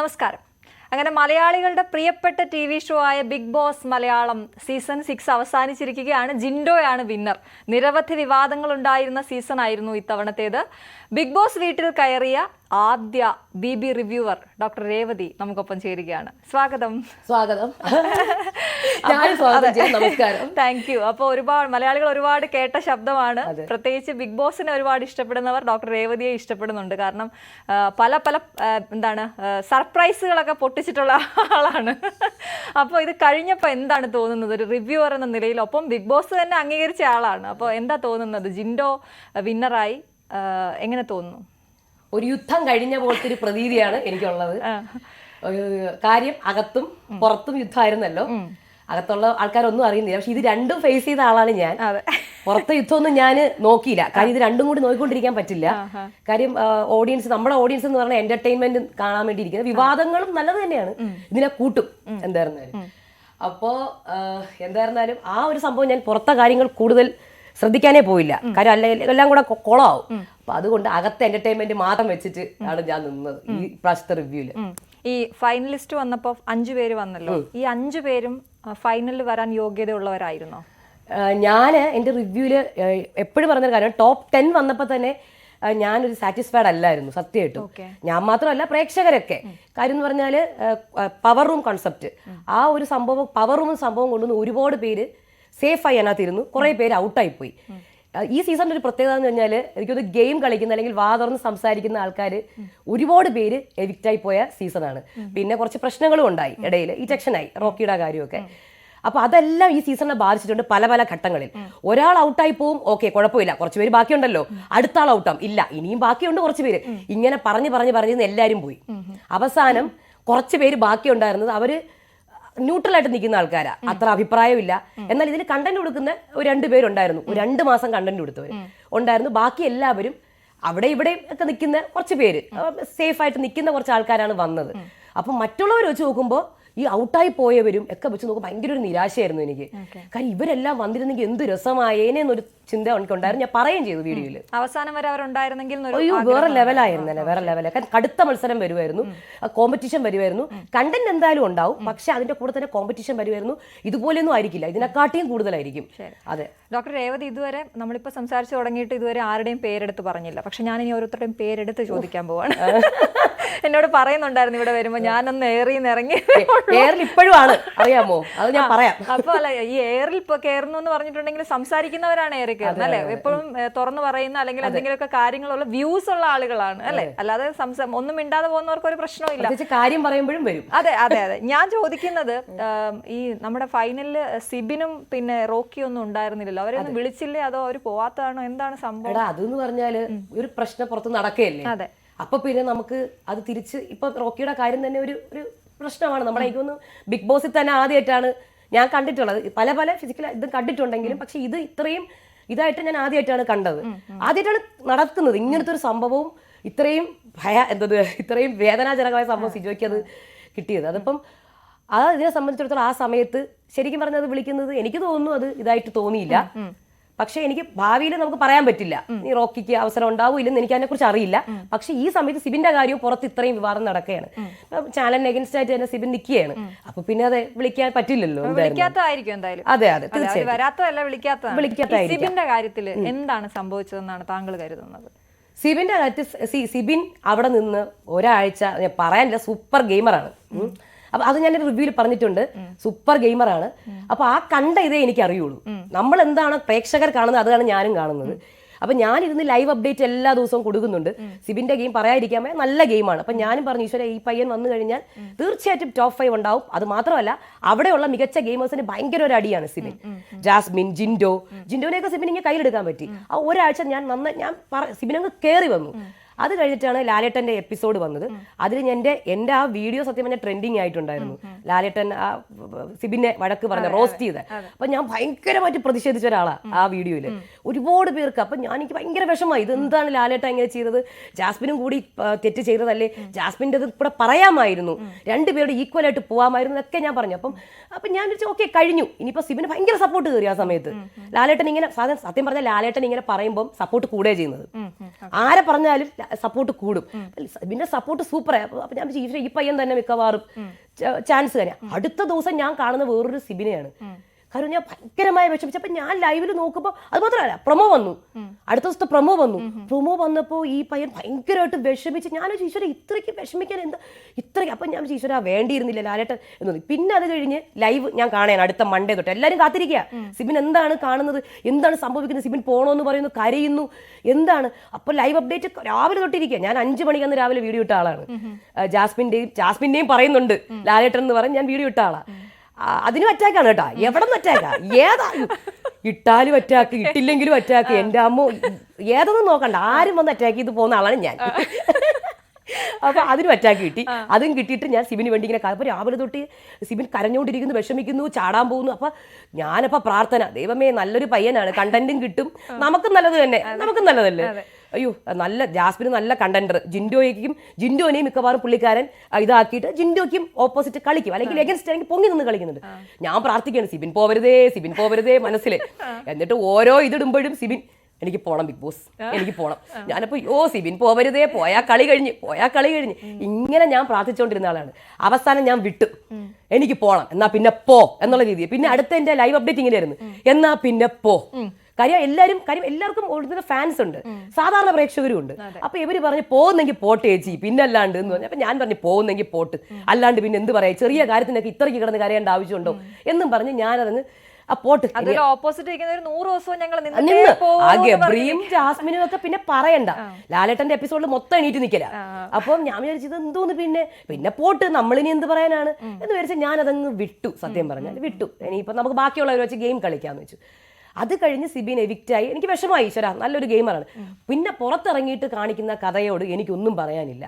നമസ്കാരം. അങ്ങനെ മലയാളികളുടെ പ്രിയപ്പെട്ട ടി വി ഷോ ആയ ബിഗ് ബോസ് മലയാളം സീസൺ 6 അവസാനിച്ചിരിക്കുകയാണ്. ജിൻഡോയാണ് വിന്നർ. നിരവധി വിവാദങ്ങൾ ഉണ്ടായിരുന്ന സീസൺ ആയിരുന്നു ഇത്തവണത്തേത്. ബിഗ് ബോസ് വീട്ടിൽ കയറിയ ആദ്യ BB റിവ്യൂവർ ഡോക്ടർ രേവതി നമുക്കൊപ്പം ചേരുകയാണ്. സ്വാഗതം. സ്വാഗതം. നമസ്കാരം. Thank you. അപ്പോൾ മലയാളികൾ ഒരുപാട് കേട്ട ശബ്ദമാണ്. പ്രത്യേകിച്ച് ബിഗ് ബോസിനെ ഒരുപാട് ഇഷ്ടപ്പെടുന്നവർ ഡോക്ടർ രേവതിയെ ഇഷ്ടപ്പെടുന്നുണ്ട്. കാരണം പല സർപ്രൈസുകളൊക്കെ പൊട്ടിച്ചിട്ടുള്ള ആളാണ്. അപ്പോൾ ഇത് കഴിഞ്ഞപ്പോൾ എന്താണ് തോന്നുന്നത് ഒരു റിവ്യൂവർ എന്ന നിലയിൽ? ഒപ്പം ബിഗ് ബോസ് തന്നെ അംഗീകരിച്ച ആളാണ്. അപ്പോൾ എന്താ തോന്നുന്നത്? ജിൻഡോ വിന്നറായി എങ്ങനെ തോന്നുന്നു? ഒരു യുദ്ധം കഴിഞ്ഞ പോലത്തെ ഒരു പ്രതീതിയാണ് എനിക്കുള്ളത്. കാര്യം അകത്തും പുറത്തും യുദ്ധമായിരുന്നല്ലോ. അകത്തുള്ള ആൾക്കാരൊന്നും അറിയുന്നില്ല. പക്ഷെ ഇത് രണ്ടും ഫേസ് ചെയ്ത ആളാണ് ഞാൻ. പുറത്തെ യുദ്ധമൊന്നും ഞാൻ നോക്കിയില്ല. കാര്യം ഇത് രണ്ടും കൂടി നോക്കിക്കൊണ്ടിരിക്കാൻ പറ്റില്ല. കാര്യം നമ്മുടെ ഓഡിയൻസ് എന്ന് പറഞ്ഞാൽ എന്റർടൈൻമെന്റ് കാണാൻ വേണ്ടി ഇരിക്കുന്നത്. വിവാദങ്ങളും നല്ലത് തന്നെയാണ്, ഇതിനെ കൂട്ടും എന്തായിരുന്നാലും. അപ്പോ എന്തായിരുന്നാലും ആ ഒരു സംഭവം ഞാൻ പുറത്തെ കാര്യങ്ങൾ കൂടുതൽ ശ്രദ്ധിക്കാനേ പോയില്ല. കാര്യം എല്ലാം കൂടെ കുളമാവും. അപ്പൊ അതുകൊണ്ട് അകത്തെ എന്റർടൈൻമെന്റ് മാത്രം വെച്ചിട്ട് ആണ് ഞാൻ നിന്നത് ഈ പ്രാവശ്യത്തെ റിവ്യൂല്. ഈ ഫൈനലിസ്റ്റ് വന്നപ്പോ 5 പേര് വന്നല്ലോ. ഈ 5 പേരും ഫൈനലിൽ വരാൻ യോഗ്യതയുള്ളവരായിരുന്നോ? ഞാൻ എന്റെ റിവ്യൂല് എപ്പോഴും പറഞ്ഞൊരു കാര്യം, ടോപ്പ് 10 വന്നപ്പോ തന്നെ ഞാനൊരു സാറ്റിസ്ഫൈഡ് അല്ലായിരുന്നു സത്യമായിട്ടും. ഞാൻ മാത്രമല്ല, പ്രേക്ഷകരൊക്കെ. കാര്യം എന്ന് പറഞ്ഞാല് പവർ റൂം കോൺസെപ്റ്റ്, ആ ഒരു സംഭവം, പവർ റൂം സംഭവം കൊണ്ടുവന്ന് ഒരുപാട് പേര് സേഫായി അതിനകത്തിരുന്നു, കുറെ പേര് ഔട്ടായിപ്പോയി. ഈ സീസണിന്റെ ഒരു പ്രത്യേകത എന്ന് പറഞ്ഞാൽ എനിക്കൊരു ഗെയിം കളിക്കുന്ന അല്ലെങ്കിൽ വാ തുറന്ന് സംസാരിക്കുന്ന ആൾക്കാർ ഒരുപാട് പേര് എവിക്റ്റായി പോയ സീസണാണ്. പിന്നെ കുറച്ച് പ്രശ്നങ്ങളും ഉണ്ടായി ഇടയിൽ, ഈ ടെൻഷനായി റോക്കിയുടെ കാര്യമൊക്കെ. അപ്പൊ അതെല്ലാം ഈ സീസണിനെ ബാധിച്ചിട്ടുണ്ട് പല പല ഘട്ടങ്ങളിൽ. ഒരാൾ ഔട്ടായി പോവും, ഓക്കെ കുഴപ്പമില്ല, കുറച്ച് പേര് ബാക്കിയുണ്ടല്ലോ, അടുത്ത ആൾ ഔട്ടാവും, ഇല്ല ഇനിയും ബാക്കിയുണ്ട് കുറച്ച് പേര്. ഇങ്ങനെ പറഞ്ഞ് എല്ലാവരും പോയി. അവസാനം കുറച്ച് പേര് ബാക്കി ഉണ്ടായിരുന്നത് അവര് ന്യൂട്രലായിട്ട് നിൽക്കുന്ന ആൾക്കാരാ, അത്ര അഭിപ്രായമില്ല. എന്നാൽ ഇതിന് കണ്ടന്റ് കൊടുക്കുന്ന 2 പേരുണ്ടായിരുന്നു, 2 മാസം കണ്ടന്റ് കൊടുത്തവർ ഉണ്ടായിരുന്നു. ബാക്കി എല്ലാവരും അവിടെ ഇവിടെ ഒക്കെ നിൽക്കുന്ന കുറച്ച് പേര്, സേഫ് ആയിട്ട് നിൽക്കുന്ന കുറച്ച് ആൾക്കാരാണ് വന്നത്. അപ്പം മറ്റുള്ളവർ വെച്ച് നോക്കുമ്പോൾ ഈ ഔട്ടായി പോയവരും ഒക്കെ വെച്ച് നോക്കുമ്പോൾ ഭയങ്കര ഒരു നിരാശയായിരുന്നു എനിക്ക്. കാര്യം ഇവരെല്ലാം വന്നിരുന്നെങ്കിൽ എന്ത് രസമായേന്നൊരു ചിന്ത എനിക്കുണ്ടായിരുന്നു. ഞാൻ പറയുകയും ചെയ്തു വീഡിയോയിൽ. അവസാനം വരെ അവരുണ്ടായിരുന്നെങ്കിൽ വേറെ ലെവലായിരുന്നു, വേറെ ലെവല. കാരണം കടുത്ത മത്സരം വരുമായിരുന്നു, കോമ്പറ്റീഷൻ വരുമായിരുന്നു. കണ്ടന്റ് എന്തായാലും ഉണ്ടാവും, പക്ഷെ അതിന്റെ കൂടെ തന്നെ കോമ്പറ്റീഷൻ വരുമായിരുന്നു. ഇതുപോലെയൊന്നും ആയിരിക്കില്ല, ഇതിനെക്കാട്ടിയും കൂടുതലായിരിക്കും. അതെ ഡോക്ടർ രേവതി, ഇതുവരെ നമ്മളിപ്പോൾ സംസാരിച്ചു തുടങ്ങിയിട്ട് ഇതുവരെ ആരുടെയും പേരെടുത്ത് പറഞ്ഞില്ല. പക്ഷെ ഞാൻ ഇനി ഓരോരുത്തരുടെയും പേരെടുത്ത് ചോദിക്കാൻ പോവാണ്. എന്നോട് പറയുന്നുണ്ടായിരുന്നു ഇവിടെ വരുമ്പോ ഞാനൊന്ന് എയറിൽ ഇറങ്ങി. ഇപ്പോഴും ആണ്, അറിയാമോ? അത് ഞാൻ പറയാം. അപ്പൊ അല്ല, ഈ എയറിൽ ഇപ്പൊ കയറുന്നു എന്ന് പറഞ്ഞിട്ടുണ്ടെങ്കിൽ സംസാരിക്കുന്നവരാണ് എയറിൽ കയറുന്നത് അല്ലെ? എപ്പോഴും തുറന്നു പറയുന്ന അല്ലെങ്കിൽ എന്തെങ്കിലുമൊക്കെ കാര്യങ്ങളുള്ള വ്യൂസ് ഉള്ള ആളുകളാണ് അല്ലെ? അല്ലാതെ ഒന്നും മിണ്ടാതെ പോകുന്നവർക്ക് ഒരു പ്രശ്നമില്ല. കാര്യം പറയുമ്പോഴും വരും. അതെ അതെ അതെ. ഞാൻ ചോദിക്കുന്നത്, ഈ നമ്മുടെ ഫൈനലില് സിബിനും പിന്നെ റോക്കിയും ഒന്നും ഉണ്ടായിരുന്നില്ലല്ലോ, അവരൊന്നും വിളിച്ചില്ലേ? അതോ അവര് പോവാത്തതാണോ? എന്താണ് സംഭവം? അതെന്ന് പറഞ്ഞാല് ഒരു പ്രശ്നം പുറത്ത് നടക്കുകയല്ലേ. അതെ. അപ്പൊ പിന്നെ നമുക്ക് അത് തിരിച്ച്, ഇപ്പൊ റോക്കിയുടെ കാര്യം തന്നെ ഒരു പ്രശ്നമാണ്. നമ്മളെ എനിക്കൊന്ന് ബിഗ് ബോസിൽ തന്നെ ആദ്യമായിട്ടാണ് ഞാൻ കണ്ടിട്ടുള്ളത്. പല ഫിസിക്കൽ ഇത് കണ്ടിട്ടുണ്ടെങ്കിലും പക്ഷെ ഇത് ഇത്രയും ഇതായിട്ട് ഞാൻ ആദ്യമായിട്ടാണ് കണ്ടത്. ആദ്യമായിട്ടാണ് നടക്കുന്നത് ഇങ്ങനത്തെ ഒരു സംഭവവും. ഇത്രയും വേദനാജനകമായ സംഭവം സിജോയ്ക്ക് അത് കിട്ടിയത്. അതിപ്പം ഇതിനെ സംബന്ധിച്ചിടത്തോളം ആ സമയത്ത് ശരിക്കും പറഞ്ഞത് വിളിക്കുന്നത് എനിക്ക് തോന്നുന്നു അത് ഇതായിട്ട് തോന്നിയില്ല. പക്ഷെ എനിക്ക് ഭാവിയിൽ നമുക്ക് പറയാൻ പറ്റില്ല ഈ റോക്കിക്ക് അവസരം ഉണ്ടാവില്ലെന്ന് എനിക്ക് അതിനെ കുറിച്ച് അറിയില്ല. പക്ഷെ ഈ സമയത്ത് സിബിന്റെ കാര്യവും പുറത്ത് ഇത്രയും വിവാദം നടക്കുകയാണ്. ചാനലിന് അഗൻസ്റ്റ് ആയിട്ട് തന്നെ സിബിൻ നിൽക്കുകയാണ്. അപ്പൊ പിന്നെ അത് വിളിക്കാൻ പറ്റില്ലല്ലോ. അതെ അതെ, തീർച്ചയായും. സിബിന്റെ കാര്യത്തിൽ എന്താണ് സംഭവിച്ചതെന്നാണ് താങ്കൾ കരുതുന്നത്? സിബിന്റെ കാര്യത്തിൽ സിബിൻ അവിടെ നിന്ന് ഒരാഴ്ച പറയാനില്ല, സൂപ്പർ ഗെയിമറാണ്. അപ്പൊ അത് ഞാൻ റിവ്യൂവിൽ പറഞ്ഞിട്ടുണ്ട്, സൂപ്പർ ഗെയിമറാണ്. അപ്പൊ ആ കണ്ട ഇതേ എനിക്ക് അറിയുള്ളൂ. നമ്മൾ എന്താണ് പ്രേക്ഷകർ കാണുന്നത് അതാണ് ഞാനും കാണുന്നത്. അപ്പൊ ഞാനിരുന്ന് ലൈവ് അപ്ഡേറ്റ് എല്ലാ ദിവസവും കൊടുക്കുന്നുണ്ട്. സിബിന്റെ ഗെയിം പറയാതിരിക്കാൻ നല്ല ഗെയിമാണ്. അപ്പൊ ഞാനും പറഞ്ഞു, ഈശ്വര ഈ പയ്യൻ വന്നു കഴിഞ്ഞാൽ തീർച്ചയായിട്ടും ടോപ്പ് 5 ഉണ്ടാവും. അത് മാത്രമല്ല അവിടെയുള്ള മികച്ച ഗെയിമേഴ്സിന് ഭയങ്കര ഒരു അടിയാണ് സിബിൻ. ജാസ്മിൻ, ജിൻഡോനെയൊക്കെ സിബിൻ ഇങ്ങനെ കയ്യിലെടുക്കാൻ പറ്റി. ആ ഒരാഴ്ച ഞാൻ സിബിനങ്ങ് കയറി വന്നു. അത് കഴിഞ്ഞിട്ടാണ് ലാലേട്ടന്റെ എപ്പിസോഡ് വന്നത്. അതിൽ എന്റെ ആ വീഡിയോ സത്യം പറഞ്ഞാൽ ട്രെൻഡിങ് ആയിട്ടുണ്ടായിരുന്നു. ലാലേട്ടൻ ആ സിബിനെ വഴക്ക് പറഞ്ഞ റോസ്റ്റ് ചെയ്ത്. അപ്പൊ ഞാൻ ഭയങ്കരമായിട്ട് പ്രതിഷേധിച്ച ഒരാളാണ് ആ വീഡിയോയില്, ഒരുപാട് പേർക്ക്. അപ്പൊ എനിക്ക് ഭയങ്കര വിഷമമായി, ഇതെന്താണ് ലാലേട്ടൻ ഇങ്ങനെ ചെയ്തത്? ജാസ്മിനും കൂടി തെറ്റ് ചെയ്തതല്ലേ? ജാസ്മിൻ്റെ കൂടെ പറയാമായിരുന്നു, 2 പേരുടെ ഈക്വൽ ആയിട്ട് പോവാമായിരുന്നു എന്നൊക്കെ ഞാൻ പറഞ്ഞു. അപ്പൊ ഞാൻ വിളിച്ചു, ഓക്കെ കഴിഞ്ഞു. ഇനിയിപ്പോ സിബിന് ഭയങ്കര സപ്പോർട്ട് കയറി ആ സമയത്ത്. ലാലേട്ടൻ ഇങ്ങനെ സത്യം പറഞ്ഞാൽ ലാലേട്ടൻ ഇങ്ങനെ പറയുമ്പോൾ സപ്പോർട്ട് കൂടുകയാണ് ചെയ്യുന്നത്. ആരെ പറഞ്ഞാലും സപ്പോർട്ട് കൂടും. സിബിന്റെ സപ്പോർട്ട് സൂപ്പറായി. അപ്പൊ ഞാൻ ഈ പയ്യൻ തന്നെ മിക്കവാറും ചാൻസ് തന്നെ. അടുത്ത ദിവസം ഞാൻ കാണുന്ന വേറൊരു സിബിനെയാണ്. കാരണം ഞാൻ ഭയങ്കരമായി വിഷമിച്ചു. അപ്പൊ ഞാൻ ലൈവിൽ നോക്കുമ്പോൾ അത് മാത്രമല്ല, പ്രൊമോ വന്നു, അടുത്ത ദിവസത്തെ പ്രൊമോ വന്നപ്പോൾ ഈ പയ്യൻ ഭയങ്കരമായിട്ട് വിഷമിച്ച്. ഞാൻ ഈശ്വര ഇത്രയ്ക്ക് വിഷമിക്കാൻ എന്താ ഇത്രയ്ക്ക്. അപ്പൊ ഞാൻ ഈശ്വര വേണ്ടിയിരുന്നില്ല ലാലേട്ടൻ എന്ന് തോന്നി. പിന്നെ അത് കഴിഞ്ഞ് ലൈവ് ഞാൻ കാണാൻ അടുത്ത മൺഡേ തൊട്ട് എല്ലാവരും കാത്തിരിക്കുക, സിബിൻ എന്താണ് കാണുന്നത്, എന്താണ് സംഭവിക്കുന്നത്, സിബിൻ പോണോന്ന് പറയുന്നു, കരയുന്നു, എന്താണ്. അപ്പൊ ലൈവ് അപ്ഡേറ്റ് രാവിലെ തൊട്ടിരിക്കുക. ഞാൻ 5 മണിക്ക് അന്ന് രാവിലെ വീഡിയോ ഇട്ട ആളാണ്. ജാസ്മിന്റെയും പറയുന്നുണ്ട് ലാലേട്ടൻ എന്ന് പറഞ്ഞ് ഞാൻ വീഡിയോ ഇട്ട ആളാണ്. അതിനും അറ്റാക്കാണ് കേട്ടോ, എവിടെ നിന്ന് അറ്റാക്കാ, ഏതാ ഇട്ടാലും അറ്റാക്ക്, ഇട്ടില്ലെങ്കിലും അറ്റാക്ക്. എൻ്റെ അമ്മ ഏതൊന്നും നോക്കണ്ട, ആരും വന്ന് അറ്റാക്ക് ചെയ്ത് പോകുന്ന ആളാണ് ഞാൻ. അപ്പൊ അതിനും അറ്റാക്ക് കിട്ടി. അതും കിട്ടിയിട്ട് ഞാൻ സിബിന് വേണ്ടി ഇങ്ങനെ അപ്പൊ രാവിലെ തൊട്ട് സിബിൻ കരഞ്ഞുകൊണ്ടിരിക്കുന്നു, വിഷമിക്കുന്നു, ചാടാൻ പോകുന്നു. അപ്പൊ ഞാനപ്പോ പ്രാർത്ഥന, ദൈവമേ നല്ലൊരു പയ്യനാണ്, കണ്ടന്റും കിട്ടും, നമുക്കും നല്ലത് തന്നെ, നമുക്കും നല്ലതല്ലേ. അയ്യോ നല്ല ജാസ്മിന് നല്ല കണ്ടന്റർ. ജിൻഡോനെയും മിക്കവാറും പുള്ളിക്കാരൻ ഇതാക്കിയിട്ട് ജിൻഡോയ്ക്കും ഓപ്പോസിറ്റ് കളിക്കും, അല്ലെങ്കിൽ എഗൻസ്റ്റ് ആണെങ്കിൽ പൊങ്ങി നിന്ന് കളിക്കുന്നുണ്ട്. ഞാൻ പ്രാർത്ഥിക്കുകയാണ് സിബിൻ പോവരുതേ മനസ്സിൽ. എന്നിട്ട് ഓരോ ഇതിടുമ്പോഴും സിബിൻ എനിക്ക് പോണം, ബിഗ് ബോസ് എനിക്ക് പോണം. ഞാനപ്പോ സിബിൻ പോവരുതേ, പോയാ കളി കഴിഞ്ഞ് ഇങ്ങനെ ഞാൻ പ്രാർത്ഥിച്ചുകൊണ്ടിരുന്ന ആളാണ്. അവസാനം ഞാൻ വിട്ടു, എനിക്ക് പോണം, എന്നാ പിന്നെ പോ എന്നുള്ള രീതിയിൽ. പിന്നെ അടുത്ത എന്റെ ലൈവ് അപ്ഡേറ്റ് ഇങ്ങനെയായിരുന്നു, എന്നാ പിന്നെ പോ. കാര്യം എല്ലാവർക്കും ഓടുന്ന ഫാൻസ് ഉണ്ട്, സാധാരണ പ്രേക്ഷകരും ഉണ്ട്. അപ്പൊ ഇവര് പറഞ്ഞു പോകുന്നെങ്കിൽ പോട്ട് ചേച്ചി, പിന്നെ അല്ലാണ്ട് എന്ന് പറഞ്ഞു. അപ്പൊ ഞാൻ പറഞ്ഞു പോകുന്നെങ്കിൽ പോട്ട്, അല്ലാണ്ട് പിന്നെ എന്ത് പറയാ, ചെറിയ കാര്യത്തിനൊക്കെ ഇത്രയ്ക്ക് കിടന്ന് കരയേണ്ട ആവശ്യമുണ്ടോ എന്നും പറഞ്ഞ് ഞാനതങ്ങ് പോട്ട്. ഗബ്രിയും ജാസ്മിനും ഒക്കെ പിന്നെ പറയണ്ട, ലാലേട്ടന്റെ എപ്പിസോഡിൽ മൊത്തം എണീറ്റ് നിൽക്കല. അപ്പം ഞാൻ വിചാരിച്ചത് എന്തോന്ന് പിന്നെ പോട്ട്, നമ്മളിനി എന്ത് പറയാനാണ് എന്ന് വിചാരിച്ചാൽ ഞാൻ അതങ്ങ് വിട്ടു. സത്യം പറഞ്ഞാൽ വിട്ടു. ഇനിയിപ്പോ നമുക്ക് ബാക്കിയുള്ളവർ വെച്ച് ഗെയിം കളിക്കാന്ന് വെച്ചു. അത് കഴിഞ്ഞ് സിബിൻ എവിക്റ്റായി. എനിക്ക് വിഷമമായി, ഈശ്വര നല്ലൊരു ഗെയിമറാണ്. പിന്നെ പുറത്തിറങ്ങിയിട്ട് കാണിക്കുന്ന കഥയോട് എനിക്കൊന്നും പറയാനില്ല.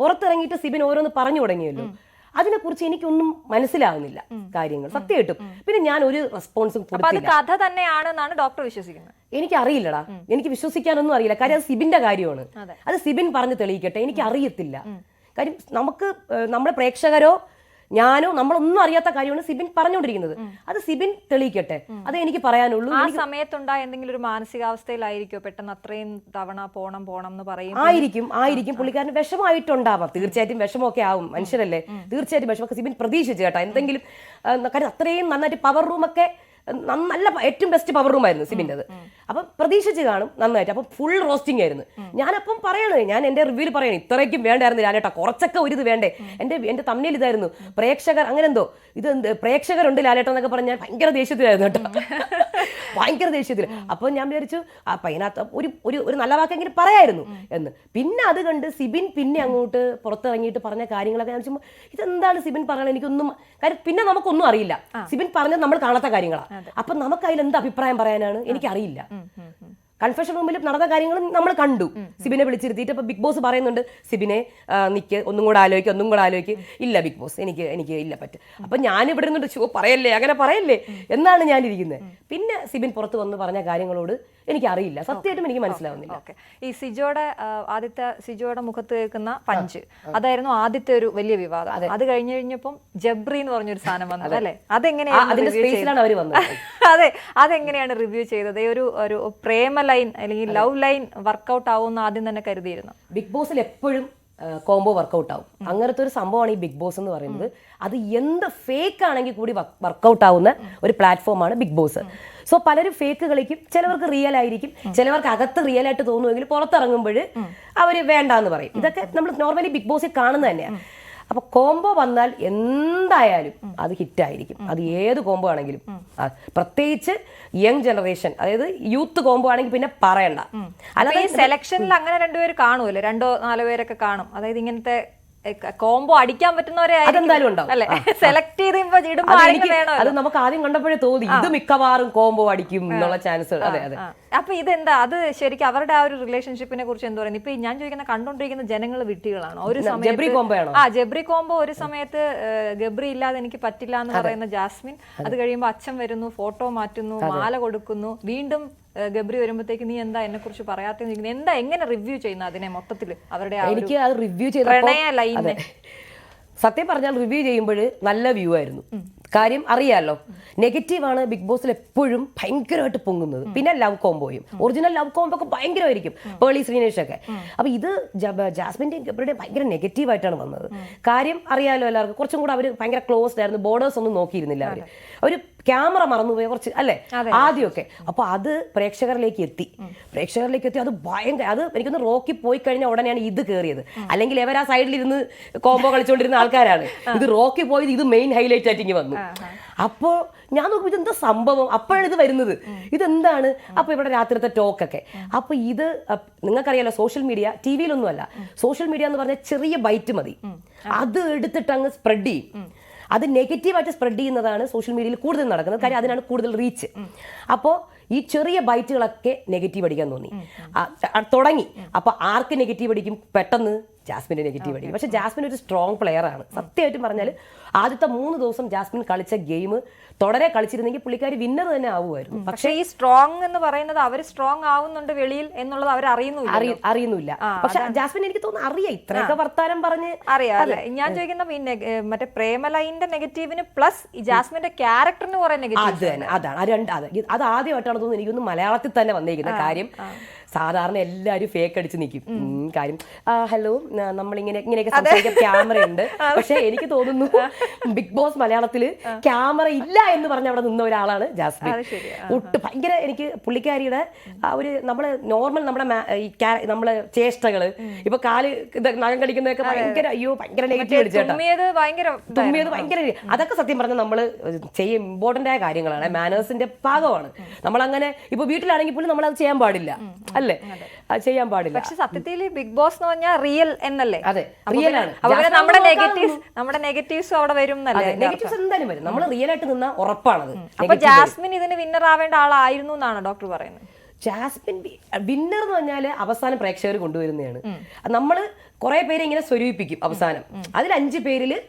പുറത്തിറങ്ങിയിട്ട് സിബിൻ ഓരോന്ന് പറഞ്ഞു തുടങ്ങിയല്ലോ, അതിനെക്കുറിച്ച് എനിക്കൊന്നും മനസ്സിലാവുന്നില്ല കാര്യങ്ങൾ സത്യമായിട്ടും. പിന്നെ ഞാൻ ഒരു റെസ്പോൺസും കൊടുത്തില്ല. കഥ തന്നെയാണെന്നാണ് ഡോക്ടർ വിശ്വസിക്കുന്നത്. എനിക്കറിയില്ലടാ, എനിക്ക് വിശ്വസിക്കാനൊന്നും അറിയില്ല. കാര്യം അത് സിബിന്റെ കാര്യമാണ്, അത് സിബിൻ പറഞ്ഞ് തെളിയിക്കട്ടെ. എനിക്ക് അറിയത്തില്ല. കാര്യം നമുക്ക് നമ്മുടെ പ്രേക്ഷകരോ ഞാനോ നമ്മളൊന്നും അറിയാത്ത കാര്യമാണ് സിബിൻ പറഞ്ഞുകൊണ്ടിരിക്കുന്നത്. അത് സിബിൻ തെളിയിക്കട്ടെ, അതേ എനിക്ക് പറയാനുള്ളൂ. ആ സമയത്തുണ്ടായ എന്തെങ്കിലും ഒരു മാനസികാവസ്ഥയിലായിരിക്കോ പെട്ടെന്ന് അത്രയും തവണ പോണം എന്ന് പറയും? ആയിരിക്കും പുള്ളിക്കാരന് വിഷമമായിട്ടുണ്ടാവാം. തീർച്ചയായിട്ടും വിഷമമൊക്കെ ആവും, മനുഷ്യരല്ലേ, തീർച്ചയായിട്ടും വിഷമമൊക്കെ സിബിൻ പ്രതീക്ഷിച്ചു കേട്ടോ. എന്തെങ്കിലും കാര്യം അത്രയും നന്നായിട്ട് പവർ റൂമൊക്കെ നല്ല ഏറ്റവും ബെസ്റ്റ് പവർ റൂം ആയിരുന്നു സിബിൻ്റെത്. അപ്പം പ്രതീക്ഷിച്ച് കാണും നന്നായിട്ട്. അപ്പം ഫുൾ റോസ്റ്റിംഗ് ആയിരുന്നു. ഞാനപ്പം പറയണേ, ഞാൻ എൻ്റെ റിവ്യൂവിൽ പറയണേ, ഇത്രയ്ക്കും വേണ്ടായിരുന്നു ലാലേട്ടാ, കുറച്ചൊക്കെ ഒരു ഇത് വേണ്ടേ. എൻ്റെ തമ്മിൽ ഇതായിരുന്നു പ്രേക്ഷകർ, അങ്ങനെ എന്തോ ഇത് പ്രേക്ഷകരുണ്ട് ലാലേട്ട എന്നൊക്കെ പറഞ്ഞാൽ ഭയങ്കര ദേഷ്യത്തിലായിരുന്നു കേട്ടോ, ഭയങ്കര ദേഷ്യത്തിൽ. അപ്പോൾ ഞാൻ വിചാരിച്ചു അപ്പം അതിനകത്ത് ഒരു നല്ല വാക്കെങ്കിലും പറയായിരുന്നു എന്ന്. പിന്നെ അത് കണ്ട് സിബിൻ പിന്നെ അങ്ങോട്ട് പുറത്തിറങ്ങിയിട്ട് പറഞ്ഞ കാര്യങ്ങളൊക്കെ ഞാൻ വെച്ചുമ്പോൾ ഇതെന്താണ് സിബിൻ പറയണത്, എനിക്കൊന്നും കാര്യം പിന്നെ നമുക്കൊന്നും അറിയില്ല. സിബിൻ പറഞ്ഞത് നമ്മൾ കാണാത്ത കാര്യങ്ങളാണ്. അപ്പൊ നമുക്ക് അതിൽ എന്ത് അഭിപ്രായം പറയാനാണ് എനിക്കറിയില്ല. കൺഫെഷൻ റൂമിൽ നടന്ന കാര്യങ്ങൾ നമ്മൾ കണ്ടു. സിബിനെ വിളിച്ചിരുത്തിയിട്ട് ഇപ്പൊ ബിഗ് ബോസ് പറയുന്നുണ്ട്, സിബിനെ നിക്ക് ഒന്നും കൂടെ ആലോചിക്ക്. ഇല്ല ബിഗ് ബോസ് എനിക്ക് ഇല്ല പറ്റും. അപ്പൊ ഞാൻ ഇവിടെ ഇരുന്നുണ്ട്, ഷോ പറയല്ലേ, അങ്ങനെ പറയല്ലേ എന്നാണ് ഞാനിരിക്കുന്നത്. പിന്നെ സിബിൻ പുറത്ത് വന്ന് പറഞ്ഞ കാര്യങ്ങളോട് എനിക്കറിയില്ല, സത്യമായിട്ടും എനിക്ക് മനസ്സിലാവുന്നില്ല. ഈ സിജോയുടെ മുഖത്ത് കേൾക്കുന്ന പഞ്ച്, അതായിരുന്നു ആദ്യത്തെ ഒരു വലിയ വിവാദം. അത് കഴിഞ്ഞപ്പം ജബ്രി എന്ന് പറഞ്ഞൊരു സാധനം വന്നത് അല്ലെ, അതെങ്ങനെയാണ് അവർ വന്നത്? അതെ, അതെങ്ങനെയാണ് റിവ്യൂ ചെയ്തത്? ഒരു പ്രേമ ലൈൻ അല്ലെങ്കിൽ ലവ് ലൈൻ വർക്ക്ഔട്ട് ആവുമെന്ന് ആദ്യം തന്നെ കരുതിയിരുന്നു. ബിഗ് ബോസിൽ എപ്പോഴും കോംബോ വർക്കൗട്ട് ആവും. അങ്ങനത്തെ ഒരു സംഭവമാണ് ഈ ബിഗ് ബോസ് എന്ന് പറയുന്നത്. അത് എന്ത് ഫേക്ക് ആണെങ്കിൽ കൂടി വർക്കൗട്ട് ആവുന്ന ഒരു പ്ലാറ്റ്ഫോമാണ് ബിഗ് ബോസ്. സോ പലരും ഫേക്ക് കളിക്കും, ചിലവർക്ക് റിയൽ ആയിരിക്കും, ചിലവർക്ക് അകത്ത് റിയൽ ആയിട്ട് തോന്നുമെങ്കിൽ പുറത്തിറങ്ങുമ്പോൾ അവർ വേണ്ടാന്ന് പറയും. ഇതൊക്കെ നമ്മൾ നോർമലി ബിഗ് ബോസിൽ കാണുന്നത് തന്നെയാണ്. അപ്പൊ കോംബോ വന്നാൽ എന്തായാലും അത് ഹിറ്റായിരിക്കും. അത് ഏത് കോംബോ ആണെങ്കിലും, പ്രത്യേകിച്ച് യങ് ജനറേഷൻ, അതായത് യൂത്ത് കോംബോ ആണെങ്കിൽ പിന്നെ പറയണ്ട. അല്ലാതെ സെലക്ഷനിൽ അങ്ങനെ രണ്ടുപേര് കാണുമല്ലോ, 2-4 പേരൊക്കെ കാണും. അതായത് ഇങ്ങനത്തെ കോംബോ അടിക്കാൻ പറ്റുന്നവരെ അതെന്തായാലും ഉണ്ടാവും. സെലക്ട് അത് നമുക്ക് ആദ്യം കണ്ടപ്പോഴേ തോന്നി ഇത് മിക്കവാറും കോംബോ അടിക്കും എന്നുള്ള ചാൻസ്. അതെ. അപ്പൊ ഇതെന്താ, അത് ശരിക്കും അവരുടെ ആ ഒരു റിലേഷൻഷിപ്പിനെ കുറിച്ച് എന്താ പറയുന്നത്? ഇപ്പൊ ഞാൻ ചോദിക്കുന്ന കണ്ടോണ്ടിരിക്കുന്ന ജനങ്ങൾ വിട്ടികളാണോ? ഒരു സമയത്ത് ജബ്രി കോംബോ, ഒരു സമയത്ത് ഗബ്രി ഇല്ലാതെ എനിക്ക് പറ്റില്ല എന്ന് പറയുന്ന ജാസ്മിൻ, അത് കഴിയുമ്പോൾ അച്ഛൻ വരുന്നു, ഫോട്ടോ മാറ്റുന്നു, മാല കൊടുക്കുന്നു, വീണ്ടും ഗബ്രി വരുമ്പോഴത്തേക്ക് നീ എന്താ എന്നെ കുറിച്ച് പറയാത്ത, എന്താ എങ്ങനെ റിവ്യൂ ചെയ്യുന്ന അതിനെ മൊത്തത്തില് അവരുടെ എനിക്ക് അത് റിവ്യൂ ചെയ്ത സത്യം പറഞ്ഞാൽ റിവ്യൂ ചെയ്യുമ്പോൾ നല്ല വ്യൂ ആയിരുന്നു. കാര്യം അറിയാലോ, നെഗറ്റീവാണ് ബിഗ് ബോസിൽ എപ്പോഴും ഭയങ്കരമായിട്ട് പൊങ്ങുന്നത്. പിന്നെ ലവ് കോംബോയും ഒറിജിനൽ ലവ് കോംബോ ഒക്കെ ഭയങ്കരമായിരിക്കും, പേളി ശ്രീനേഷ് ഒക്കെ. അപ്പൊ ഇത് ജാസ്മിന്റെ ഗബ്രിയുടെ ഭയങ്കര നെഗറ്റീവായിട്ടാണ് വന്നത്. കാര്യം അറിയാലോ എല്ലാവർക്കും, കുറച്ചും കൂടെ അവർ ഭയങ്കര ക്ലോസ്ഡ് ആയിരുന്നു, ബോർഡേഴ്സ് ഒന്നും നോക്കിയിരുന്നില്ല അവര് ക്യാമറ മറന്നുപോയ കുറച്ച് അല്ലേ ആദ്യമൊക്കെ. അപ്പൊ അത് പ്രേക്ഷകരിലേക്ക് എത്തി. അത് ഭയങ്കര, അത് എനിക്കൊന്ന് റോക്കി പോയി കഴിഞ്ഞാൽ ഉടനെയാണ് ഇത് കയറിയത്. അല്ലെങ്കിൽ എവർ ആ സൈഡിലിരുന്ന് കോംബോ കളിച്ചുകൊണ്ടിരുന്ന ആൾക്കാരാണ്. ഇത് റോക്കി പോയത് ഇത് മെയിൻ ഹൈലൈറ്റ് ആയിട്ട് ഇങ്ങനെ വന്നു. അപ്പോ ഞാൻ നോക്കുമ്പോൾ ഇതെന്താ സംഭവം, അപ്പോഴാണ് ഇത് വരുന്നത്, ഇതെന്താണ്. അപ്പൊ ഇവിടെ രാത്രിത്തെ ടോക്കൊക്കെ. അപ്പൊ ഇത് നിങ്ങൾക്കറിയാലോ, സോഷ്യൽ മീഡിയ, ടി വിയിലൊന്നും അല്ല, സോഷ്യൽ മീഡിയ എന്ന് പറഞ്ഞാൽ ചെറിയ ബൈറ്റ് മതി, അത് എടുത്തിട്ട് അങ്ങ് സ്പ്രെഡ് ചെയ്യും. അത് നെഗറ്റീവായിട്ട് സ്പ്രെഡ് ചെയ്യുന്നതാണ് സോഷ്യൽ മീഡിയയിൽ കൂടുതൽ നടക്കുന്നത്. കാര്യം അതിനാണ് കൂടുതൽ റീച്ച്. അപ്പോൾ ഈ ചെറിയ ബൈറ്റുകളൊക്കെ നെഗറ്റീവ് അടിക്കാൻ തോന്നി, തുടങ്ങി. അപ്പൊ ആർക്ക് നെഗറ്റീവ് അടിക്കും? പെട്ടെന്ന് ജാസ്മിന്റെ നെഗറ്റീവ് അടിക്കും. പക്ഷെ ജാസ്മിൻ ഒരു സ്ട്രോങ് പ്ലെയർ ആണ്. സത്യമായിട്ടും പറഞ്ഞാൽ ആദ്യത്തെ 3 ദിവസം ജാസ്മിൻ കളിച്ച ഗെയിം തുടരെ കളിച്ചിരുന്നെങ്കിൽ പുള്ളിക്കാരി വിന്നർ തന്നെ ആവുമായിരുന്നു. പക്ഷേ ഈ സ്ട്രോങ് എന്ന് പറയുന്നത് അവർ സ്ട്രോങ് ആവുന്നുണ്ട് വെളിയിൽ എന്നുള്ളത് അവർ അറിയുന്നില്ല. പക്ഷെ ജാസ്മിൻ എനിക്ക് തോന്നുന്നു അറിയാം, ഇത്രയൊക്കെ വർത്താനം പറഞ്ഞ് അറിയാം അല്ലെ. ഞാൻ ചോദിക്കുന്ന പിന്നെ മറ്റേ പ്രേമലൈന്റെ നെഗറ്റീവിന് പ്ലസ് ഈ ജാസ്മിന്റെ ക്യാരക്ടറിന് കുറെ നെഗറ്റീവ്. അതാണ് അത് ആദ്യമായിട്ടാണ് തോന്നുന്നു എനിക്കൊന്ന് മലയാളത്തിൽ തന്നെ വന്നിരിക്കുന്ന കാര്യം. സാധാരണ എല്ലാവരും ഫേക്ക് അടിച്ച് നിൽക്കും. കാര്യം ഹലോ ഇങ്ങനെയൊക്കെ സംസാരിക്കാൻ ക്യാമറ ഉണ്ട്. പക്ഷെ എനിക്ക് തോന്നുന്നു ബിഗ് ബോസ് മലയാളത്തില് ക്യാമറ ഇല്ല എന്ന് പറഞ്ഞ അവിടെ നിന്ന ഒരാളാണ് ജാസ്മിൻ. ഭയങ്കര എനിക്ക് പുള്ളിക്കാരിയുടെ ഒരു നമ്മള് നോർമൽ നമ്മളെ ചേഷ്ടകള്, ഇപ്പൊ കാല് നഖം കടിക്കുന്നതൊക്കെ ഭയങ്കര ഭയങ്കര നെഗറ്റീവ് അടിച്ചേട്ടാ. തുമ്മിയത് ഭയങ്കര അതൊക്കെ സത്യം പറഞ്ഞാൽ നമ്മള് ഇമ്പോർട്ടന്റ് ആയ കാര്യങ്ങളാണ്, മാനേഴ്സിന്റെ ഭാഗമാണ്. നമ്മളങ്ങനെ ഇപ്പൊ വീട്ടിലാണെങ്കിൽ പോലും നമ്മൾ അത് ചെയ്യാൻ പാടില്ല അല്ലേ, ചെയ്യാൻ പാടില്ല. പക്ഷെ സത്യത്തിൽ ബിഗ് ബോസ് എന്ന് പറഞ്ഞാൽ റിയൽ എന്നല്ലേ? അതെ, റിയൽ ആണ്. നമ്മുടെ നെഗറ്റീവ്സ് അവിടെ വരും. നെഗറ്റീവ്സ് എന്തായാലും വരും. നമ്മൾ റിയൽ ആയിട്ട് നിന്നാ ഉറപ്പാണത്. അപ്പൊ ജാസ്മിൻ ഇതിന് വിന്നർ ആവേണ്ട ആളായിരുന്നു എന്നാണ് ഡോക്ടർ പറയുന്നത്. ജാസ്മിൻ വിന്നർ എന്ന് പറഞ്ഞാല് അവസാനം പ്രേക്ഷകർ കൊണ്ടുവരുന്നതാണ്. നമ്മള് കുറെ പേരെ ഇങ്ങനെ സ്വരൂപിപ്പിക്കും അവസാനം. അതിൽ 5 പേരില്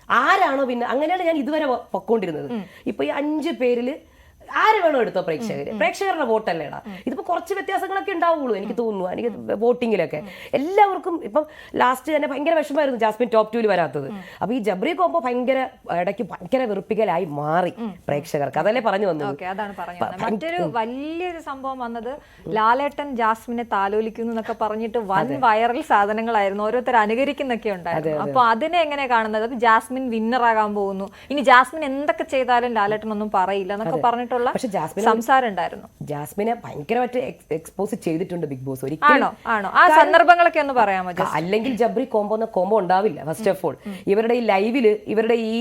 ആരാണോ പിന്നെ, അങ്ങനെയാണ് ഞാൻ ഇതുവരെ പൊക്കോണ്ടിരുന്നത്. ഇപ്പൊ ഈ 5 പേരില് ആര് വേണോ എടുത്തോ പ്രേക്ഷകരുടെ വോട്ടല്ലേടാ. ഇതിപ്പോ കുറച്ച് വ്യത്യാസങ്ങളൊക്കെ ഉണ്ടാവുള്ളൂ എനിക്ക് തോന്നുന്നു. എനിക്ക് വോട്ടിങ്ങിലൊക്കെ എല്ലാവർക്കും ഇപ്പം ലാസ്റ്റ് തന്നെ ഭയങ്കര വിഷമമായിരുന്നു ജാസ്മിൻ ടോപ്പ് 2 വരാത്തത്. അപ്പൊ ഈ ജബ്രി കോംബോ ഇടയ്ക്ക് ഭയങ്കര വെറുപ്പിക്കലായി മാറി പ്രേക്ഷകർക്ക്. അതല്ലേ പറഞ്ഞു വന്നത്. അതാണ് പറഞ്ഞത്. മറ്റൊരു വലിയൊരു സംഭവം വന്നത് ലാലേട്ടൻ ജാസ്മിനെ താലോലിക്കുന്നു എന്നൊക്കെ പറഞ്ഞിട്ട് വൻ വൈറൽ സാധനങ്ങളായിരുന്നു, ഓരോരുത്തർ അനുകരിക്കുന്നൊക്കെ ഉണ്ടായിരുന്നു. അപ്പൊ അതിനെ എങ്ങനെ കാണുന്നത്? അപ്പൊ ജാസ്മിൻ വിന്നർ ആകാൻ പോകുന്നു, ഇനി ജാസ്മിൻ എന്തൊക്കെ ചെയ്താലും ലാലേട്ടൻ ഒന്നും പറയില്ല എന്നൊക്കെ പറഞ്ഞിട്ട് സംസാരം ഉണ്ടായിരുന്നു. ജാസ്മിനെ ഭയങ്കരമായിട്ട് എക്സ്പോസ് ചെയ്തിട്ടുണ്ട് ബിഗ് ബോസ്. ആണോ ആ സന്ദർഭങ്ങളൊക്കെ ഒന്ന് പറയാമോ? അല്ലെങ്കിൽ ജബ്രി കോംബോ ഉണ്ടാവില്ല. ഫസ്റ്റ് ഓഫ് ഓൾ ഇവരുടെ ഈ ലൈവില് ഇവരുടെ ഈ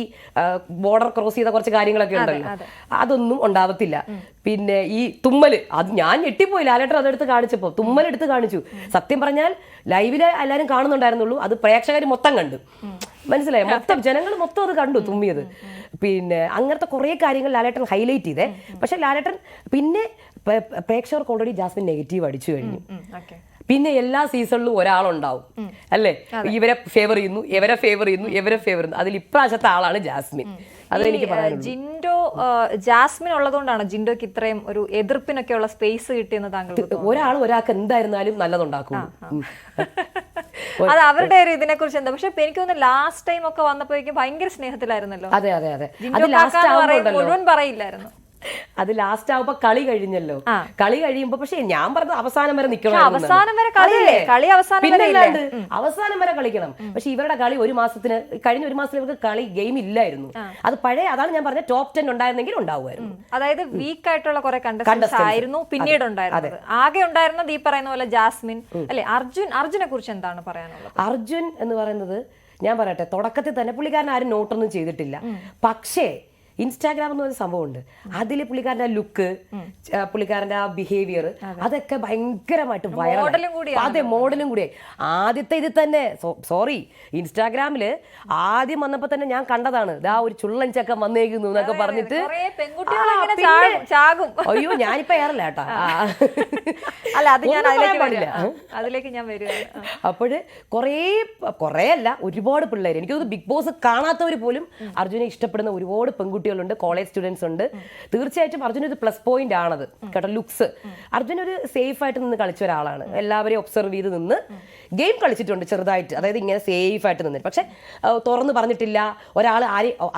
ബോർഡർ ക്രോസ് ചെയ്ത കുറച്ച് കാര്യങ്ങളൊക്കെ ഉണ്ടല്ലോ, അതൊന്നും ഉണ്ടാവത്തില്ല. പിന്നെ ഈ തുമ്മല്, അത് ഞാൻ ഞെട്ടിപ്പോയി. ലാലേട്ടൻ അതെടുത്ത് കാണിച്ചപ്പോ തുമ്മലെടുത്ത് കാണിച്ചു. സത്യം പറഞ്ഞാൽ ലൈവില് എല്ലാരും കാണുന്നുണ്ടായിരുന്നുള്ളൂ, അത് പ്രേക്ഷകർ മൊത്തം കണ്ടു. മനസ്സിലായി, മൊത്തം ജനങ്ങൾ മൊത്തം അത് കണ്ടു തുമ്മിയത്. പിന്നെ അങ്ങനത്തെ കുറെ കാര്യങ്ങൾ ലാലേട്ടൻ ഹൈലൈറ്റ് ചെയ്തേ. പക്ഷെ ലാലേട്ടൻ പിന്നെ പ്രേക്ഷകർക്ക് ഓൾറെഡി ജാസ്മിൻ നെഗറ്റീവ് അടിച്ചു കഴിഞ്ഞു. പിന്നെ എല്ലാ സീസണിലും ഒരാളുണ്ടാവും അല്ലേ, ഇവരെ ഫേവർ ചെയ്യുന്നു, ഇവരെ ഫേവർ ചെയ്യുന്നു. അതിൽ ഇപ്രാവശ്യത്തെ ആളാണ് ജാസ്മിൻ. അതെനിക്ക് പറയാനുള്ളൂ. ജിൻഡോ ജാസ്മിൻ ഉള്ളതുകൊണ്ടാണ് ജിൻഡോക്ക് ഇത്രയും ഒരു എതിർപ്പിനൊക്കെ ഉള്ള സ്പേസ് കിട്ടിയെന്ന് താങ്കൾക്ക്? ഒരാൾക്ക് എന്തായിരുന്നാലും നല്ലതുണ്ടാക്കും. അത് അവരുടെ ഒരു ഇതിനെ കുറിച്ച് എന്താ? പക്ഷെ എനിക്ക് തോന്നുന്നു ലാസ്റ്റ് ടൈം ഒക്കെ വന്നപ്പോഴേക്കും ഭയങ്കര സ്നേഹത്തിലായിരുന്നല്ലോ. അതെ അതെ അതെ, മുഴുവൻ പറയില്ലായിരുന്നു. അത് ലാസ്റ്റ് ആവുമ്പോ കളി കഴിഞ്ഞല്ലോ. കളി കഴിയുമ്പോ പക്ഷെ ഞാൻ പറഞ്ഞത് അവസാനം വരെ നിൽക്കണം. അവസാനം വരെ അവസാനം വരെ കളിക്കണം. പക്ഷെ ഇവരുടെ കളി കഴിഞ്ഞ ഒരു മാസത്തിൽ ഇവർക്ക് കളി ഗെയിം ഇല്ലായിരുന്നു. അത് അതാണ് ഞാൻ പറഞ്ഞ ടോപ്പ് 10 ഉണ്ടായിരുന്നെങ്കിൽ ഉണ്ടാവുമായിരുന്നു. അതായത് വീക്ക് ആയിട്ടുള്ള കുറെ കണ്ടസ്റ്റൻസ് ആയിരുന്നു പിന്നീട് ഉണ്ടായിരുന്നത്. ആകെ ഉണ്ടായിരുന്നത് ഈ പറയുന്ന പോലെ ജാസ്മിൻ അല്ലെ. അർജുനെ കുറിച്ച് എന്താണ് പറയാനുള്ളത്? അർജുൻ എന്ന് പറയുന്നത് ഞാൻ പറയട്ടെ, തുടക്കത്തിൽ തന്നെ പുള്ളിക്കാരൻ ആരും നോട്ടൊന്നും ചെയ്തിട്ടില്ല. പക്ഷേ ഇൻസ്റ്റാഗ്രാം എന്ന് പറഞ്ഞ സംഭവമുണ്ട്, അതിൽ പുള്ളിക്കാരൻ്റെ ആ ലുക്ക്, പുള്ളിക്കാരൻ്റെ ആ ബിഹേവിയർ, അതൊക്കെ ഭയങ്കരമായിട്ട് വൈറൽ. അതെ, മോഡലും കൂടിയായി. ആദ്യത്തെ ഇതിൽ തന്നെ സോറി ഇൻസ്റ്റാഗ്രാമില് ആദ്യം വന്നപ്പോ തന്നെ ഞാൻ കണ്ടതാണ്, ഇതാ ഒരു ചുള്ളൻ ചക്കം വന്നേക്കുന്നു എന്നൊക്കെ പറഞ്ഞിട്ട്. അയ്യോ ഞാനിപ്പോ ഏറല്ല കേട്ടാ. അപ്പോഴ് കുറേ അല്ല ഒരുപാട് പിള്ളേര്, എനിക്ക് തോന്നുന്നു ബിഗ് ബോസ് കാണാത്തവർ പോലും അർജുനെ ഇഷ്ടപ്പെടുന്ന ഒരുപാട് പെൺകുട്ടികൾ പെൺകുട്ടികളുണ്ട്, കോളേജ് സ്റ്റുഡൻസ് ഉണ്ട്. തീർച്ചയായിട്ടും അർജുൻ ഒരു പ്ലസ് പോയിന്റ് ആണത് കേട്ടോ. ലുക്സ്, അർജുൻ ഒരു സേഫ് ആയിട്ട് നിന്ന് കളിച്ച ഒരാളാണ്. എല്ലാവരെയും ഒബ്സർവ് ചെയ്ത് നിന്ന് ഗെയിം കളിച്ചിട്ടുണ്ട് ചെറുതായിട്ട്, അതായത് ഇങ്ങനെ സേഫ് ആയിട്ട് നിന്നിട്ട്. പക്ഷെ തുറന്ന് പറഞ്ഞിട്ടില്ല ഒരാൾ